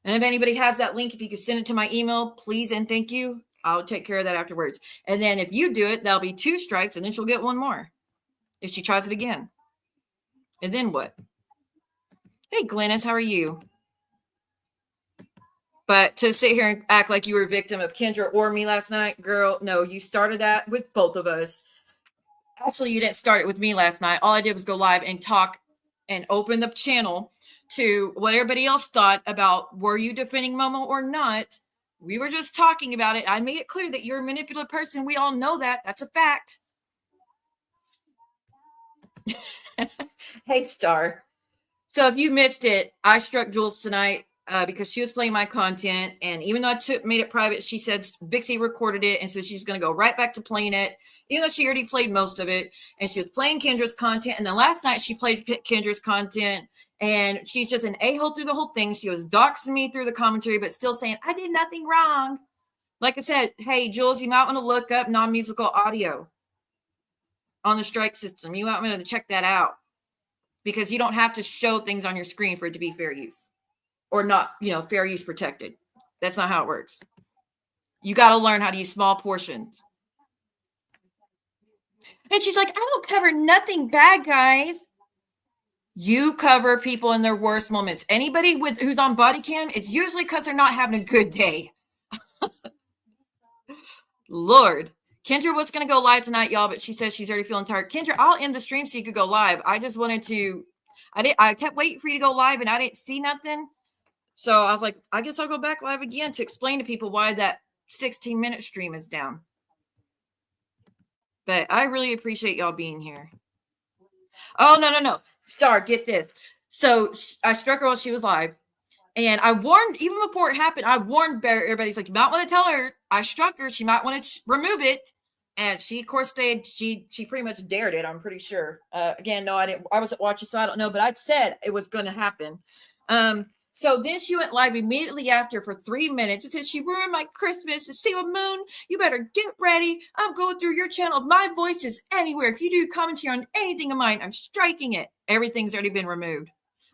And if anybody has that link, if you could send it to my email, please and thank you. I'll take care of that afterwards. And then if you do it, that'll be 2 strikes, and then she'll get 1 more if she tries it again. And then what? Hey, Glennis, how are you? But to sit here and act like you were a victim of Kendra or me last night, girl, no, you started that with both of us. Actually, you didn't start it with me last night. All I did was go live and talk and open the channel to what everybody else thought about, were you defending Momo or not? We were just talking about it. I made it clear that you're a manipulative person. We all know that. That's a fact. Hey, Star. So if you missed it, I struck Jules tonight because she was playing my content. And even though I made it private, she said Vixie recorded it. And so she's going to go right back to playing it, even though she already played most of it. And she was playing Kendra's content. And then last night she played Kendra's content. And she's just an a-hole through the whole thing. She was doxing me through the commentary, but still saying, I did nothing wrong. Like I said, hey, Jules, you might want to look up non-musical audio on the strike system. You might want to check that out because you don't have to show things on your screen for it to be fair use or not, fair use protected. That's not how it works. You got to learn how to use small portions. And she's like, I don't cover nothing bad, guys. You cover people in their worst moments. Anybody who's on body cam, it's usually because they're not having a good day. Lord. Kendra was going to go live tonight, y'all, but she says she's already feeling tired. Kendra, I'll end the stream so you could go live. I just wanted to, I kept waiting for you to go live and I didn't see nothing. So I was like, I guess I'll go back live again to explain to people why that 16-minute stream is down. But I really appreciate y'all being here. Oh, no. Star, get this. So I struck her while she was live. And I warned, even before it happened, I warned everybody's like, you might want to tell her I struck her. She might want to remove it. And she, of course, stayed. She pretty much dared it, I'm pretty sure. Again, no, I didn't. I wasn't watching, so I don't know. But I'd said it was going to happen. So then she went live immediately after for 3 minutes. It said, she ruined my Christmas. To see a moon, you better get ready. I'm going through your channel. My voice is anywhere. If you do commentary on anything of mine, I'm striking it. Everything's already been removed.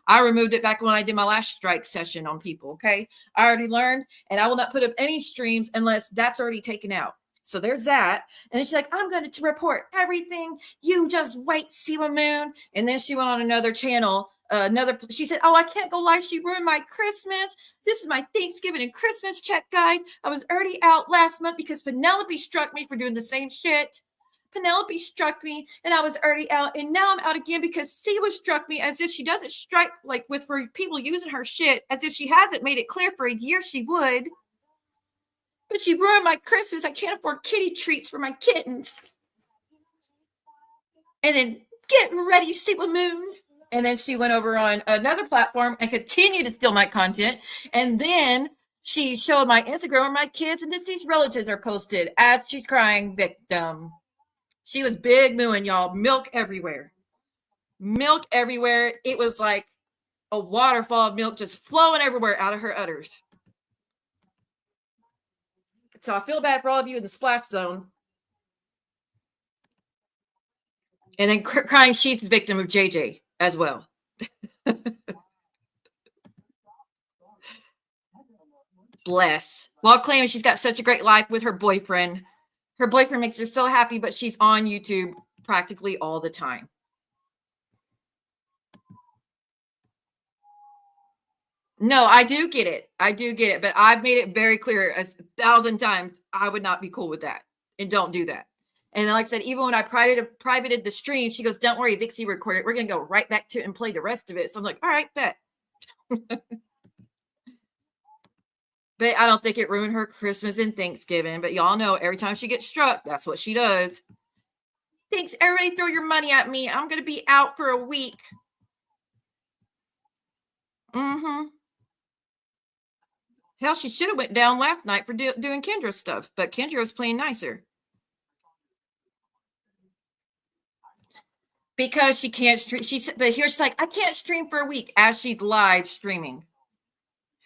I removed it back when I did my last strike session on people, okay? I already learned, and I will not put up any streams unless that's already taken out. So there's that. And then she's like, I'm going to report everything. You just wait, see a moon. And then she went on another channel. She said, oh, I can't go live. She ruined my Christmas. This is my Thanksgiving and Christmas check, guys. I was already out last month because Penelope struck me for doing the same shit. Penelope struck me and I was already out. And now I'm out again because Siwa struck me, as if she doesn't strike like with for people using her shit, as if she hasn't made it clear for a year she would. But she ruined my Christmas. I can't afford kitty treats for my kittens. And then getting ready, Siwa Moon. And then she went over on another platform and continued to steal my content. And then she showed my Instagram where my kids and these relatives are posted as she's crying victim. She was big mooing, y'all. Milk everywhere. Milk everywhere. It was like a waterfall of milk just flowing everywhere out of her udders. So I feel bad for all of you in the splash zone. And then crying she's the victim of JJ as well. Bless. While claiming she's got such a great life with her boyfriend. Her boyfriend makes her so happy, but she's on YouTube practically all the time. No, I do get it. But I've made it very clear 1,000 times I would not be cool with that. And don't do that. And like I said, even when I privated the stream, she goes, don't worry, Vixie recorded. We're going to go right back to it and play the rest of it. So I'm like, all right, bet. But I don't think it ruined her Christmas and Thanksgiving. But y'all know every time she gets struck, that's what she does. Thanks, everybody throw your money at me. I'm going to be out for a week. Mm-hmm. Hell, she should have went down last night for doing Kendra's stuff. But Kendra was playing nicer. Because she can't stream. But here she's like, I can't stream for a week as she's live streaming.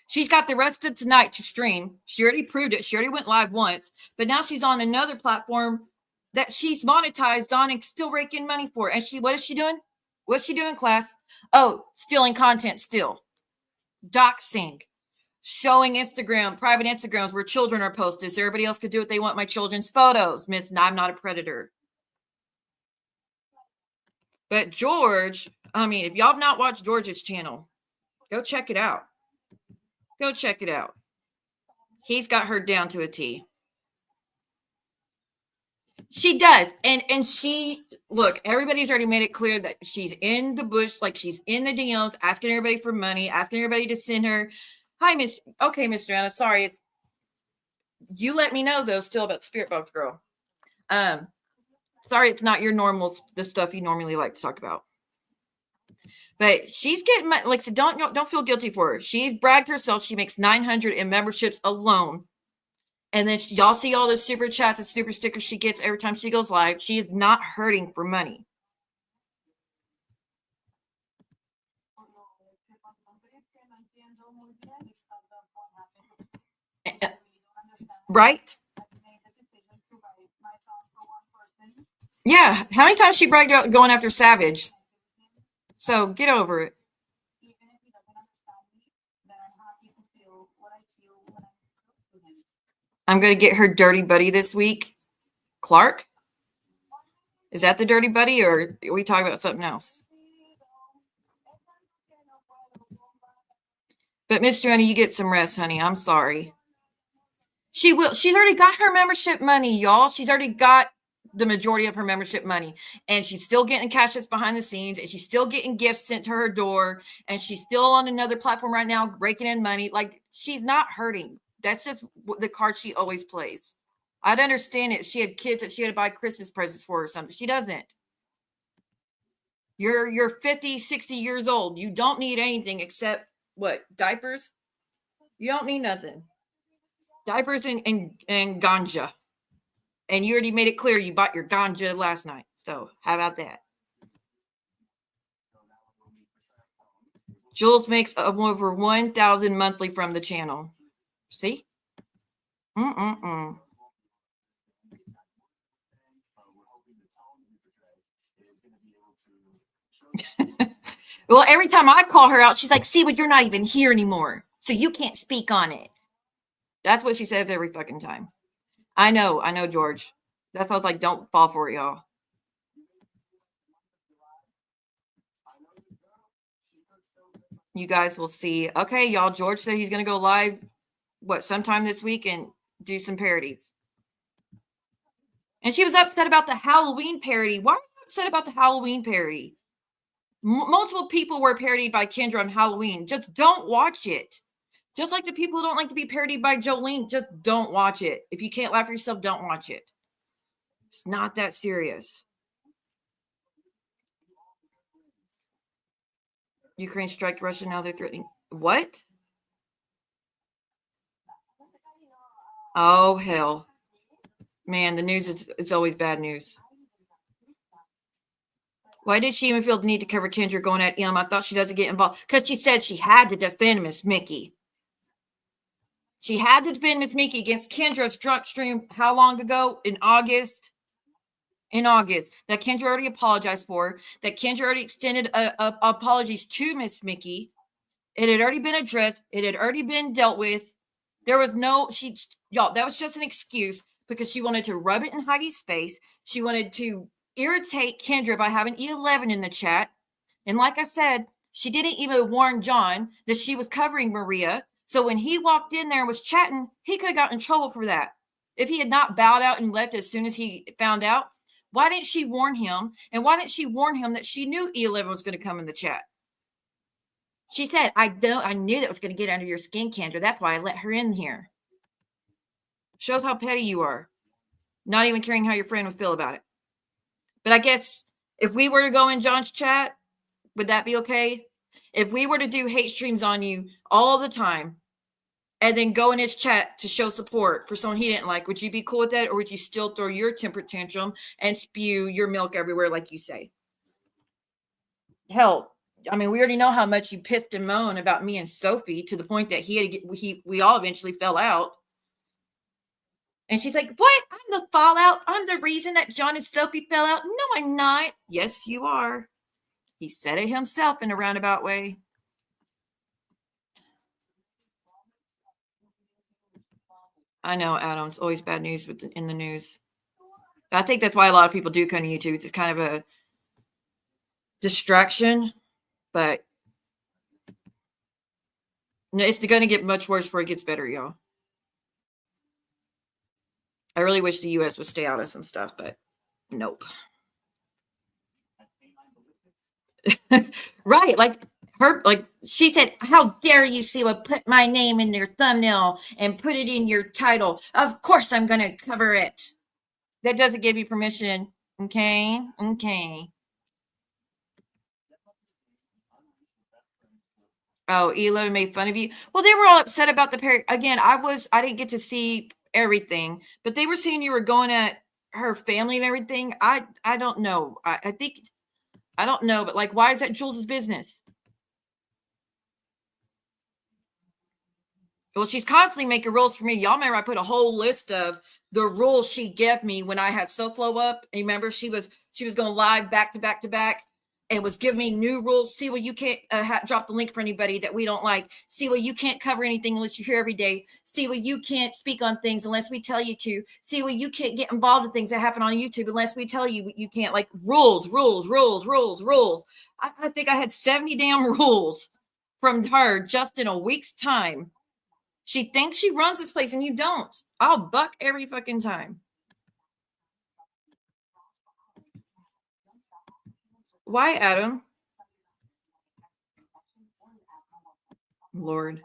She's got the rest of tonight to stream. She already proved it. She already went live once, but now she's on another platform that she's monetized on and still raking money for. And what is she doing? What's she doing, class? Oh, stealing content still. Doxing. Showing Instagram, private Instagrams where children are posted so everybody else could do what they want. My children's photos. Miss, I'm not a predator. But George, I mean, if y'all have not watched George's channel, go check it out. Go check it out. He's got her down to a T. She does. And she, look, everybody's already made it clear that she's in the bush, like she's in the DMs, asking everybody for money, asking everybody to send her. Hi, Miss. Okay, Miss Joanna. Sorry. You let me know, though, still about Spirit Box Girl. Sorry, it's not your normal, the stuff you normally like to talk about. But she's getting like, so don't feel guilty for her. She's bragged herself. She makes 900 in memberships alone. And then y'all see all the super chats and super stickers she gets every time she goes live. She is not hurting for money. Right? Yeah. How many times she bragged about going after Savage? So get over it. I'm going to get her dirty buddy this week. Clark? Is that the dirty buddy or are we talking about something else? But Miss Joanna, you get some rest, honey. I'm sorry. She will. She's already got her membership money, y'all. She's already got the majority of her membership money, and she's still getting cash that's behind the scenes, and she's still getting gifts sent to her door, and she's still on another platform right now raking in money. Like, she's not hurting. That's just the card she always plays. I'd understand it if she had kids that she had to buy Christmas presents for or something. She doesn't. You're 50, 60 years old. You don't need anything except what? Diapers? You don't need nothing. Diapers and ganja. And you already made it clear you bought your ganja last night. So how about that? Jules makes over 1,000 monthly from the channel. See? Well, every time I call her out, she's like, see, but you're not even here anymore. So you can't speak on it. That's what she says every fucking time. I know, George. That's why I was like, don't fall for it, y'all. You guys will see. Okay, y'all, George said he's going to go live, sometime this week and do some parodies. And she was upset about the Halloween parody. Why are you upset about the Halloween parody? Multiple people were parodied by Kendra on Halloween. Just don't watch it. Just like the people who don't like to be parodied by Jolene, just don't watch it. If you can't laugh at yourself, don't watch it. It's not that serious. Ukraine strike Russia, now they're threatening. What? Oh, hell. Man, the news is always bad news. Why did she even feel the need to cover Kendra going at I thought she doesn't get involved. Because she said she had to defend Miss Mickey. She had to defend Miss Mickey against Kendra's drunk stream how long ago? In August. That Kendra already apologized for, that Kendra already extended apologies to Miss Mickey. It had already been addressed. It had already been dealt with. There was no, y'all, that was just an excuse because she wanted to rub it in Heidi's face. She wanted to irritate Kendra by having E11 in the chat. And like I said, she didn't even warn John that she was covering Maria. So when he walked in there and was chatting, he could have gotten in trouble for that. If he had not bowed out and left as soon as he found out, why didn't she warn him? And why didn't she warn him that she knew E11 was going to come in the chat? She said, I knew that was going to get under your skin, Kendra. That's why I let her in here. Shows how petty you are. Not even caring how your friend would feel about it. But I guess if we were to go in John's chat, would that be okay? If we were to do hate streams on you all the time and then go in his chat to show support for someone he didn't like, would you be cool with that? Or would you still throw your temper tantrum and spew your milk everywhere like you say? Hell, I mean, we already know how much you pissed and moaned about me and Sophie to the point that we all eventually fell out. And she's like, what? I'm the fallout. I'm the reason that John and Sophie fell out. No, I'm not. Yes, you are. He said it himself in a roundabout way. I know, Adam. It's always bad news in the news. I think that's why a lot of people do come to YouTube. It's kind of a distraction, but it's going to get much worse before it gets better, y'all. I really wish the U.S. would stay out of some stuff, but nope. Right. Like she said, how dare you, Siwa, put my name in your thumbnail and put it in your title. Of course I'm going to cover it. That doesn't give you permission. Okay. Oh, Elo made fun of you. Well, they were all upset about the pair. Again, I didn't get to see everything, but they were saying you were going at her family and everything. I don't know. I think, I don't know, but like, why is that Jules's business? Well, she's constantly making rules for me. Y'all remember I put a whole list of the rules she gave me when I had SoFlo up. And remember, she was going live back to back to back and was giving me new rules. See, well, you can't drop the link for anybody that we don't like. See, well, you can't cover anything unless you're here every day. See, well, you can't speak on things unless we tell you to. See, well, you can't get involved in things that happen on YouTube unless we tell you you can't. Like rules. I think I had 70 damn rules from her just in a week's time. She thinks she runs this place and you don't. I'll buck every fucking time. Why, Adam? Lord.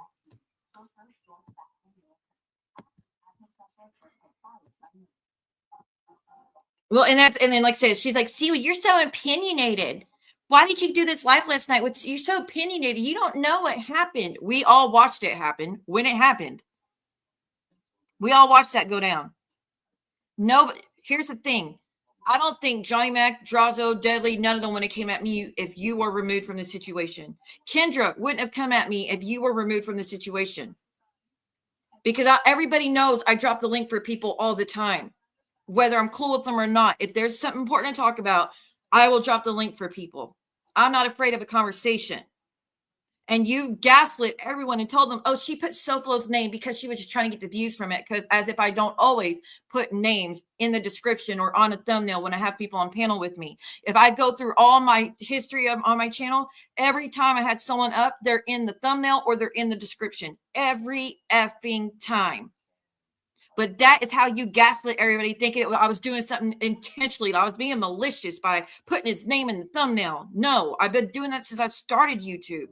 Well, and then like I said, she's like, see, you're so opinionated. Why did you do this live last night? You're so opinionated. You don't know what happened. We all watched it happen when it happened. We all watched that go down. No, here's the thing. I don't think Johnny Mac, Drazo, Deadly, none of them would have came at me if you were removed from the situation. Kendra wouldn't have come at me if you were removed from the situation. Because everybody knows I drop the link for people all the time, whether I'm cool with them or not. If there's something important to talk about, I will drop the link for people. I'm not afraid of a conversation. And you gaslit everyone and told them, oh, she put SoFlo's name because she was just trying to get the views from it. Because as if I don't always put names in the description or on a thumbnail when I have people on panel with me. If I go through all my history on my channel, every time I had someone up, they're in the thumbnail or they're in the description. Every effing time. But that is how you gaslit everybody, thinking I was doing something intentionally. I was being malicious by putting his name in the thumbnail. No, I've been doing that since I started YouTube.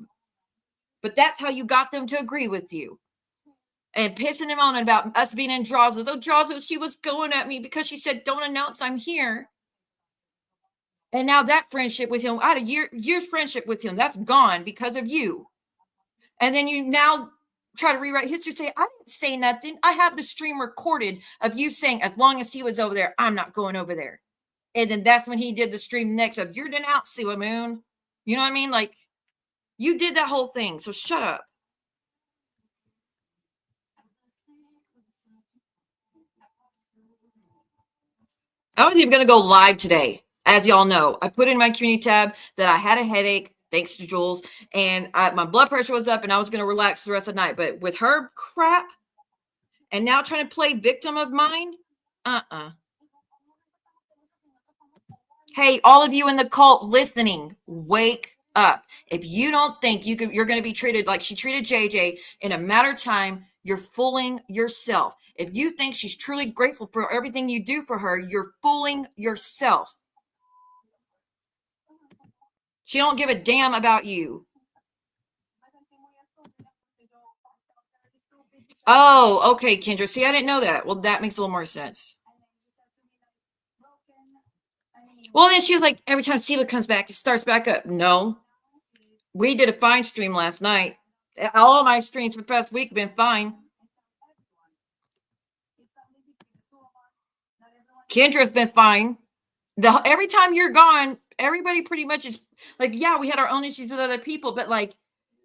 But that's how you got them to agree with you. And pissing him on about us being in Drazo. Oh, Drazo, she was going at me because she said, don't announce I'm here. And now that friendship with him, I had a year's friendship with him, that's gone because of you. And then you now try to rewrite history, say, I didn't say nothing. I have the stream recorded of you saying, as long as he was over there, I'm not going over there. And then that's when he did the stream next of, you're denounced, Siwa Moon. You know what I mean? Like, you did that whole thing. So shut up. I was even going to go live today. As y'all know, I put in my community tab that I had a headache, thanks to Jules, and my blood pressure was up and I was going to relax the rest of the night. But with her crap and now trying to play victim of mine, Hey, all of you in the cult listening, wake up. If you don't think you're going to be treated like she treated JJ in a matter of time, you're fooling yourself. If you think she's truly grateful for everything you do for her, you're fooling yourself. She don't give a damn about you. Oh, okay, Kendra. See, I didn't know that. Well, that makes a little more sense. Well, then she was like, every time Siva comes back, it starts back up. No. We did a fine stream last night. All of my streams for the past week have been fine. Kendra's been fine. Every time you're gone, everybody pretty much is like, yeah, we had our own issues with other people, but like,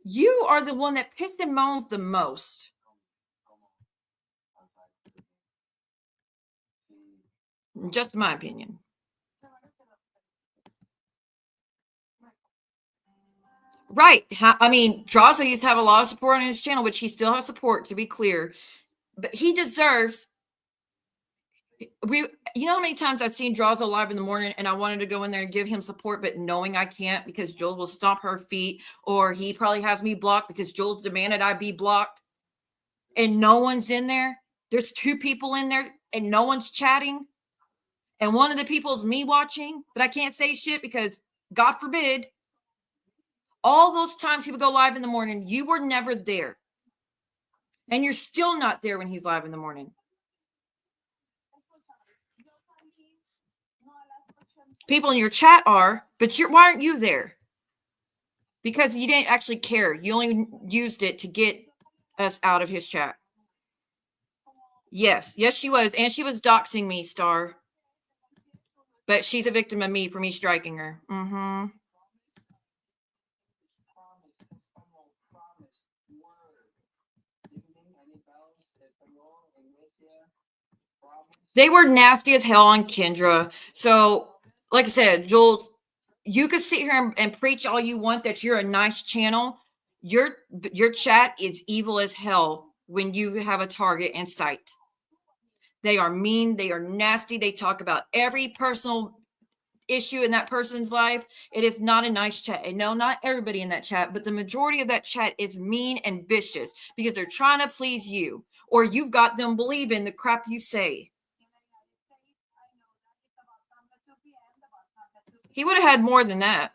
you are the one that pissed and moans the most. Just my opinion. Right. I mean, Draza used to have a lot of support on his channel, which he still has support, to be clear. But he deserves. You know how many times I've seen Draza live in the morning and I wanted to go in there and give him support, but knowing I can't because Jules will stomp her feet, or he probably has me blocked because Jules demanded I be blocked, and no one's in there. There's 2 people in there and no one's chatting. And one of the people is me watching, but I can't say shit because God forbid. All those times he would go live in the morning, you were never there. And you're still not there when he's live in the morning. People in your chat are, but why aren't you there? Because you didn't actually care. You only used it to get us out of his chat. Yes, she was. And she was doxing me, Star. But she's a victim of me for me striking her. Mm-hmm. They were nasty as hell on Kendra. So, like I said, Jules, you could sit here and preach all you want that you're a nice channel. Your chat is evil as hell when you have a target in sight. They are mean. They are nasty. They talk about every personal issue in that person's life. It is not a nice chat. And no, not everybody in that chat, but the majority of that chat is mean and vicious because they're trying to please you, or you've got them believing the crap you say. He would have had more than that.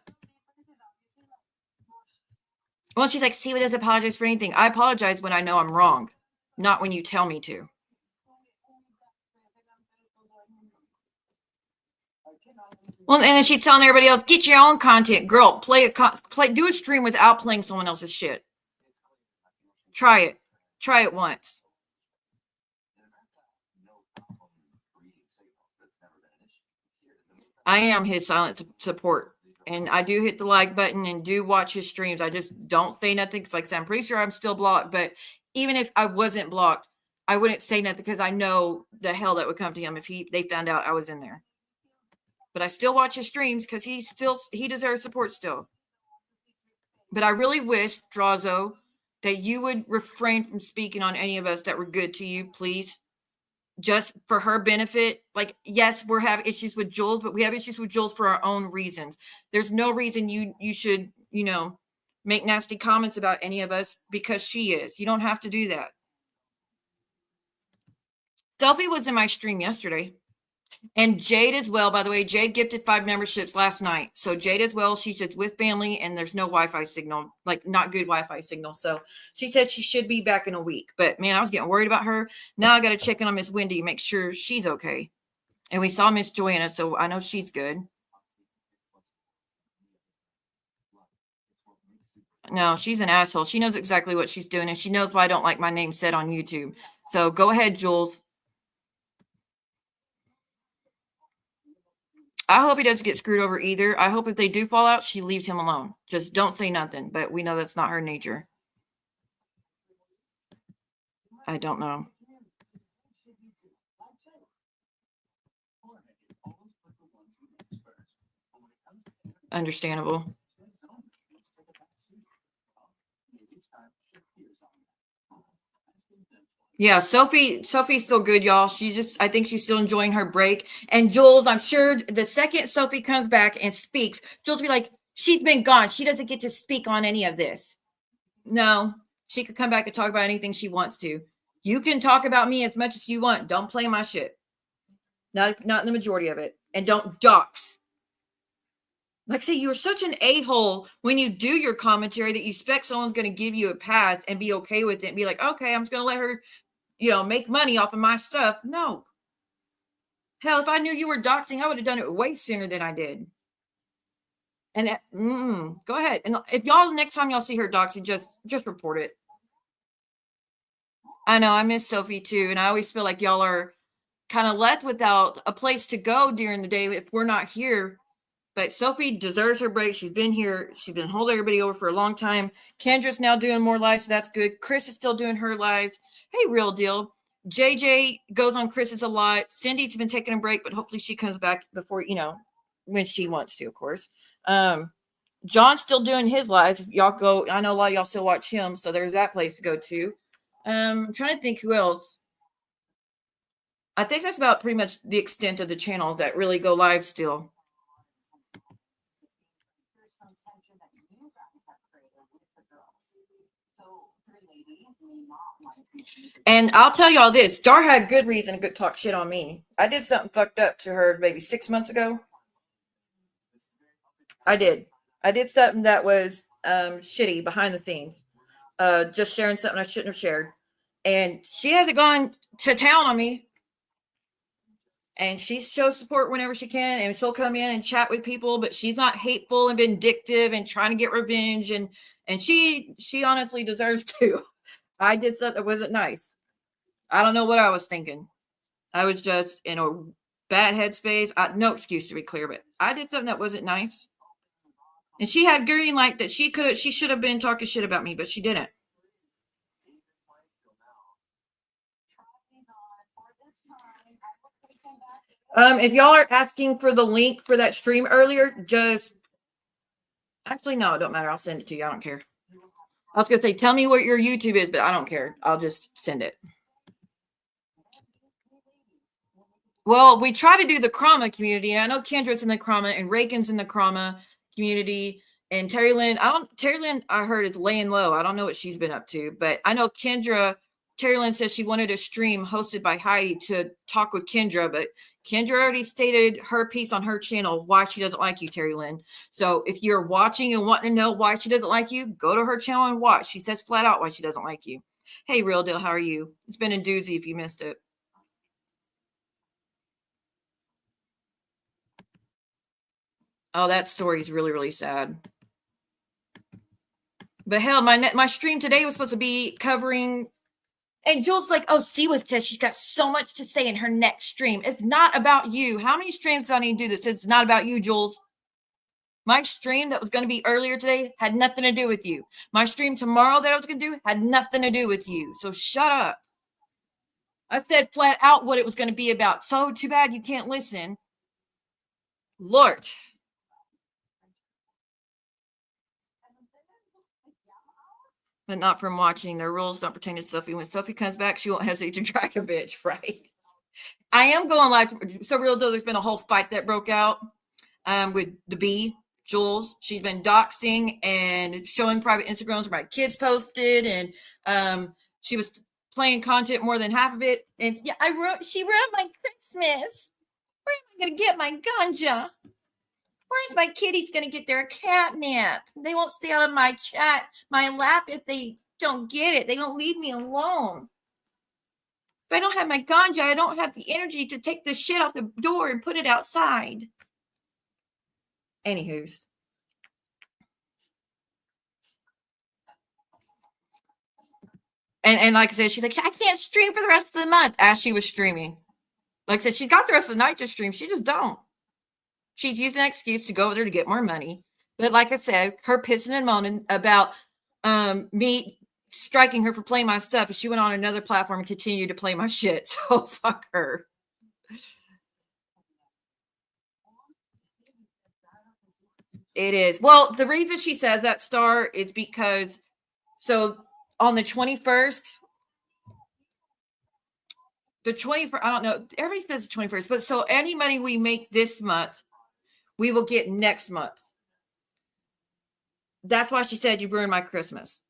Well, she's like, Siva doesn't apologize for anything. I apologize when I know I'm wrong, not when you tell me to. Well, and then she's telling everybody else, get your own content, girl. Do a stream without playing someone else's shit. Try it once. I am his silent support, and I do hit the like button and do watch his streams. I just don't say nothing because, like I said, I'm pretty sure I'm still blocked. But even if I wasn't blocked, I wouldn't say nothing because I know the hell that would come to him if they found out I was in there. But I still watch his streams because he deserves support still. But I really wish, Drazo, that you would refrain from speaking on any of us that were good to you, please. Just for her benefit. Like, yes, we're having issues with Jules, but we have issues with Jules for our own reasons. There's no reason you should, make nasty comments about any of us because she is. You don't have to do that. Selfie was in my stream yesterday. And Jade as well, by the way. Jade gifted 5 memberships last night. So Jade as well, she's just with family and there's no Wi-Fi signal, like not good Wi-Fi signal. So she said she should be back in a week. But man, I was getting worried about her. Now I got to check in on Miss Wendy, make sure she's okay. And we saw Miss Joanna, so I know she's good. No, she's an asshole. She knows exactly what she's doing, and she knows why I don't like my name said on YouTube. So go ahead, Jules. I hope he doesn't get screwed over either. I hope if they do fall out, she leaves him alone. Just don't say nothing. But we know that's not her nature. I don't know. Understandable. Yeah, Sophie's still good, y'all. I think she's still enjoying her break. And Jules, I'm sure the second Sophie comes back and speaks, Jules will be like, she's been gone. She doesn't get to speak on any of this. No, she could come back and talk about anything she wants to. You can talk about me as much as you want. Don't play my shit. Not in the majority of it. And don't dox. Like I say, you're such an a-hole when you do your commentary that you expect someone's going to give you a pass and be okay with it and be like, okay, I'm just going to let her, make money off of my stuff. No. Hell, if I knew you were doxing, I would have done it way sooner than I did. And go ahead. And if y'all, next time y'all see her doxing, just report it. I know, I miss Sophie too. And I always feel like y'all are kind of left without a place to go during the day if we're not here. But Sophie deserves her break. She's been here. She's been holding everybody over for a long time. Kendra's now doing more lives, so that's good. Chris is still doing her lives. Hey, Real Deal. JJ goes on Chris's a lot. Cindy's been taking a break, but hopefully she comes back before, when she wants to, of course. John's still doing his lives. Y'all go. I know a lot of y'all still watch him, so there's that place to go to. I'm trying to think who else. I think that's about pretty much the extent of the channels that really go live still. And I'll tell y'all this, Dar had good reason to talk shit on me. I did something fucked up to her maybe 6 months ago. I did something that was shitty behind the scenes. Just sharing something I shouldn't have shared. And she hasn't gone to town on me. And she shows support whenever she can. And she'll come in and chat with people. But she's not hateful and vindictive and trying to get revenge. And she honestly deserves to. I did something that wasn't nice. I don't know what I was thinking. I was just in a bad headspace. No excuse to be clear, but I did something that wasn't nice. And she had green light that she should have been talking shit about me, but she didn't. If y'all are asking for the link for that stream earlier, actually, no, it don't matter. I'll send it to you. I don't care. I was going to say, tell me what your YouTube is, but I don't care. I'll just send it. Well, we try to do the Krama community, and I know Kendra's in the Krama, and Reagan's in the Krama community, and Terry Lynn, I heard is laying low. I don't know what she's been up to, but I know Terry Lynn says she wanted a stream hosted by Heidi to talk with Kendra, but Kendra already stated her piece on her channel why she doesn't like you, Terry Lynn. So if you're watching and wanting to know why she doesn't like you, go to her channel and watch. She says flat out why she doesn't like you. Hey, Real Deal, how are you? It's been a doozy if you missed it. Oh, that story is really, really sad. But hell, my stream today was supposed to be covering. And Jules like, oh, Siwa says she's got so much to say in her next stream. It's not about you. How many streams do I need to do this? It's not about you, Jules. My stream that was going to be earlier today had nothing to do with you. My stream tomorrow that I was going to do had nothing to do with you. So shut up. I said flat out what it was going to be about. So too bad you can't listen. Lord. But not from watching. Their rules don't pertain to Sophie. When Sophie comes back, she won't hesitate to drag a bitch, right? I am going live. So Real Deal, there's been a whole fight that broke out with the bee, Jules. She's been doxing and showing private Instagrams where my kids posted, and she was playing content more than half of it. And yeah, she ruined my Christmas. Where am I going to get my ganja? Where's my kitties going to get their catnip? They won't stay out of my lap if they don't get it. They don't leave me alone. If I don't have my ganja, I don't have the energy to take the shit off the door and put it outside. Anywho's. And like I said, she's like, I can't stream for the rest of the month as she was streaming. Like I said, she's got the rest of the night to stream. She just don't. She's using an excuse to go over there to get more money. But like I said, her pissing and moaning about me striking her for playing my stuff. And she went on another platform and continued to play my shit. So fuck her. It is. Well, the reason she says that, Star, is because so on the 21st, the 21st, I don't know. Everybody says the 21st, but so any money we make this month, we will get next month. That's why she said you ruined my Christmas.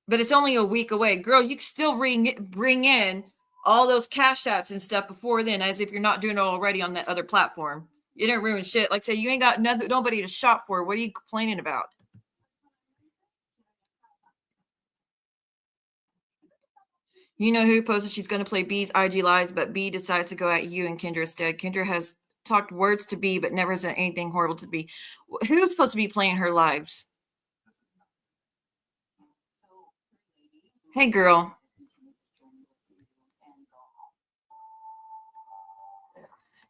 But it's only a week away. Girl, you can still bring in all those cash apps and stuff before then, as if you're not doing it already on that other platform. You didn't ruin shit. Like say you ain't got nobody to shop for. What are you complaining about? You know who posted she's going to play B's IG lives, but B decides to go at you and Kendra instead. Kendra has talked words to B, but never said anything horrible to B. Who's supposed to be playing her lives? Hey, girl.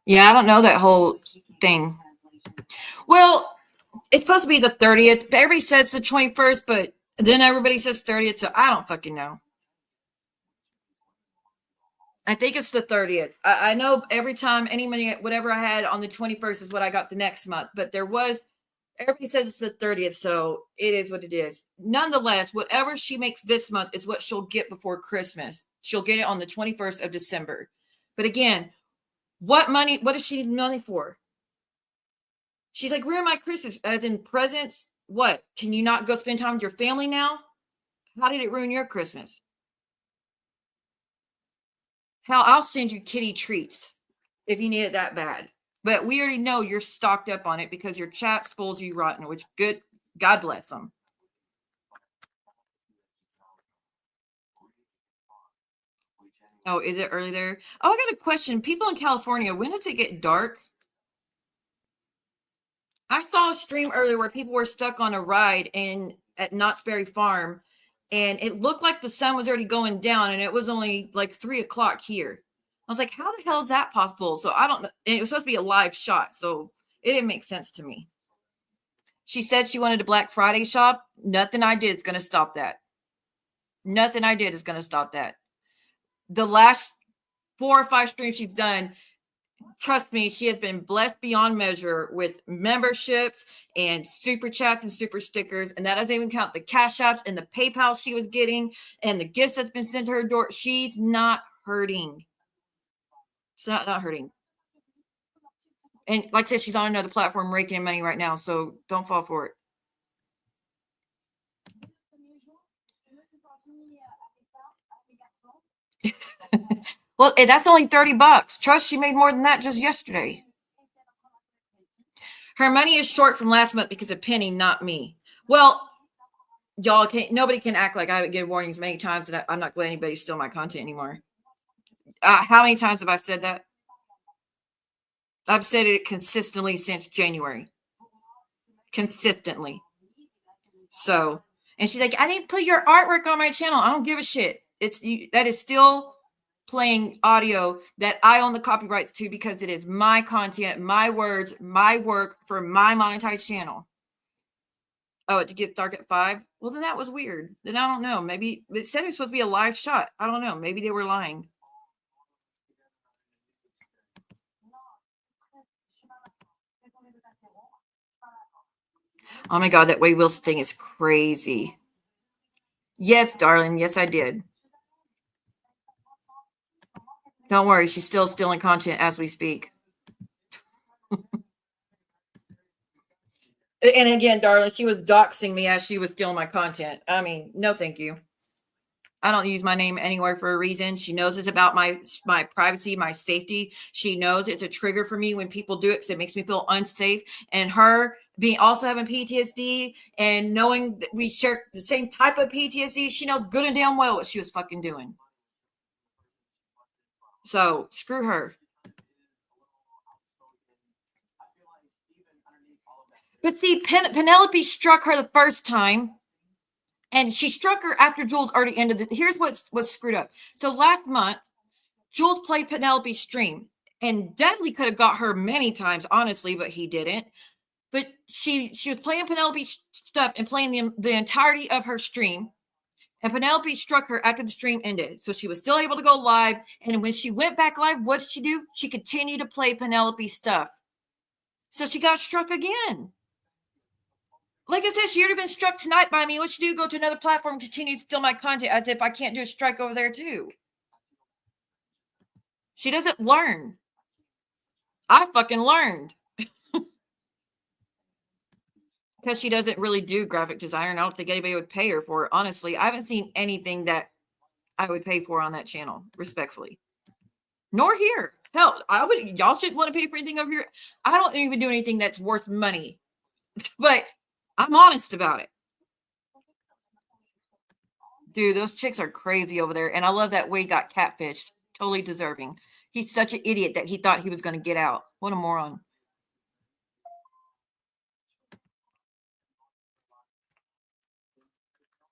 Yeah, I don't know that whole thing. Well, it's supposed to be the 30th. Everybody says the 21st, but then everybody says 30th, so I don't fucking know. I think it's the 30th. I know every time any money, whatever I had on the 21st is what I got the next month. But everybody says it's the 30th, so it is what it is. Nonetheless, whatever she makes this month is what she'll get before Christmas. She'll get it on the 21st of December. But again, what does she need money for? She's like, ruin my Christmas, as in presents. What? Can you not go spend time with your family now? How did it ruin your Christmas? Hell, I'll send you kitty treats if you need it that bad. But we already know you're stocked up on it because your chat spoils you rotten, which good. God bless them. Oh, is it early there? Oh, I got a question. People in California, when does it get dark? I saw a stream earlier where people were stuck on a ride at Knott's Berry Farm, and it looked like the sun was already going down, and it was only like 3:00 here. I was like, how the hell is that possible? So I don't know. It was supposed to be a live shot, so it didn't make sense to me. She said she wanted a Black Friday shop. Nothing I did is going to stop that. Nothing I did is going to stop that. The last 4 or 5 streams she's done, trust me, she has been blessed beyond measure with memberships and super chats and super stickers. And that doesn't even count the cash apps and the PayPal she was getting and the gifts that's been sent to her door. She's not hurting. She's not hurting. And like I said, she's on another platform raking in money right now. So don't fall for it. Well, that's only $30. Trust, she made more than that just yesterday. Her money is short from last month because of Penny, not me. Well, y'all can't. Nobody can act like I haven't given warnings many times that I'm not going to let anybody steal my content anymore. How many times have I said that? I've said it consistently since January. Consistently. So, and she's like, I didn't put your artwork on my channel. I don't give a shit. That is still playing audio that I own the copyrights to because it is my content, my words, my work for my monetized channel. Oh, it gets dark at 5? Well, then that was weird. Then I don't know. Maybe it said it was supposed to be a live shot. I don't know. Maybe they were lying. Oh my God, that Wade Wilson thing is crazy. Yes, darling. Yes, I did. Don't worry. She's still stealing content as we speak. And again, darling, she was doxing me as she was stealing my content. I mean, no, thank you. I don't use my name anywhere for a reason. She knows it's about my privacy, my safety. She knows it's a trigger for me when people do it because it makes me feel unsafe. And her also having PTSD and knowing that we share the same type of PTSD, she knows good and damn well what she was fucking doing. So screw her. But see, Penelope struck her the first time. And she struck her after Jules already ended. Here's what's screwed up. So last month, Jules played Penelope's stream. And Dudley could have got her many times, honestly, but he didn't. But she was playing Penelope's stuff and playing the entirety of her stream. And Penelope struck her after the stream ended. So she was still able to go live. And when she went back live, what did she do? She continued to play Penelope's stuff. So she got struck again. Like I said, she already been struck tonight by me. What she do? Go to another platform and continue to steal my content as if I can't do a strike over there too. She doesn't learn. I fucking learned. Because she doesn't really do graphic design, and I don't think anybody would pay her for it. Honestly, I haven't seen anything that I would pay for on that channel, respectfully. Nor here. Hell, y'all shouldn't want to pay for anything over here. I don't even do anything that's worth money. But I'm honest about it. Dude, those chicks are crazy over there. And I love that Wade got catfished. Totally deserving. He's such an idiot that he thought he was going to get out. What a moron.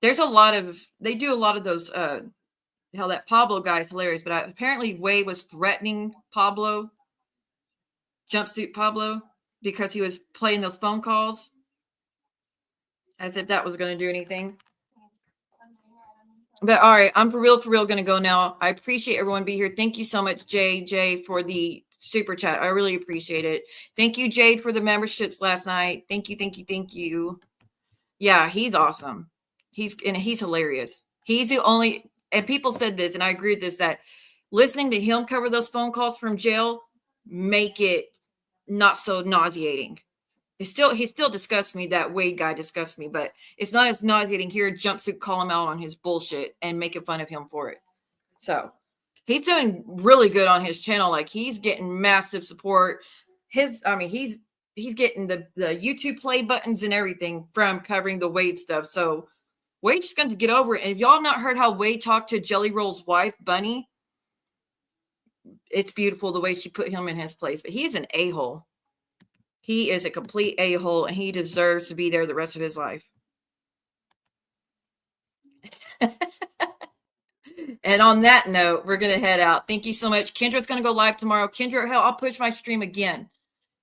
There's a lot of, they do a lot of those, hell, that Pablo guy is hilarious, but apparently Wade was threatening Pablo, jumpsuit Pablo, because he was playing those phone calls as if that was going to do anything. But all right, I'm for real going to go now. I appreciate everyone being here. Thank you so much, JJ, for the super chat. I really appreciate it. Thank you, Jade, for the memberships last night. Thank you. Yeah, he's awesome. He's hilarious. He's the only, and people said this, and I agree with this, that listening to him cover those phone calls from jail make it not so nauseating. He still disgusts me. That Wade guy disgusts me, but it's not as nauseating here. Jumpsuit call him out on his bullshit and making fun of him for it. So he's doing really good on his channel. Like, he's getting massive support. He's getting the YouTube play buttons and everything from covering the Wade stuff. So Wade's going to get over it. And if y'all have not heard how Wade talked to Jelly Roll's wife, Bunny, it's beautiful the way she put him in his place. But he is an a-hole. He is a complete a-hole, and he deserves to be there the rest of his life. And on that note, we're going to head out. Thank you so much. Kendra's going to go live tomorrow. Kendra, hell, I'll push my stream again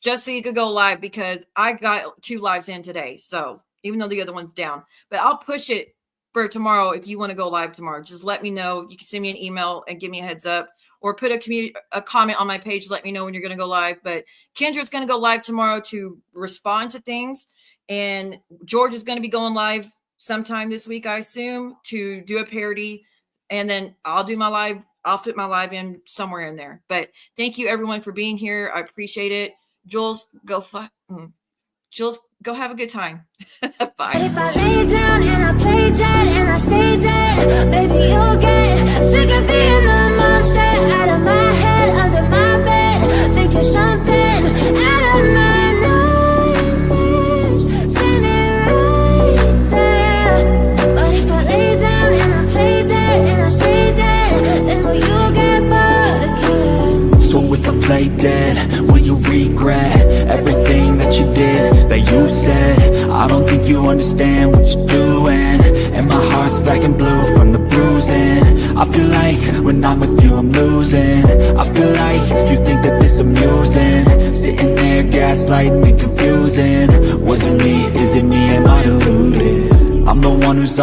just so you could go live, because I got 2 lives in today. So even though the other one's down, but I'll push it for tomorrow. If you want to go live tomorrow, just let me know. You can send me an email and give me a heads up, or put a comment on my page. Let me know when you're going to go live. But Kendra's going to go live tomorrow to respond to things. And George is going to be going live sometime this week, I assume, to do a parody. And then I'll do my live. I'll fit my live in somewhere in there. But thank you, everyone, for being here. I appreciate it. Jules, go have a good time. Bye. If I lay down and I play dead and I stay dead, baby, you'll get sick of being the monster out of my head, under my bed, thinking something out of my nightmares, standing right there. But if I lay down and I play dead and I stay dead, then will you get bored again? So if I play dead, will you regret everything that you did, that you said? I don't think you understand what you're doing, and my heart's black and blue from the bruising. I feel like when I'm with you I'm losing. I feel like you think that this amusing, sitting there gaslighting and confusing. Was it me? Is it me? Am I deluded? I'm the one who's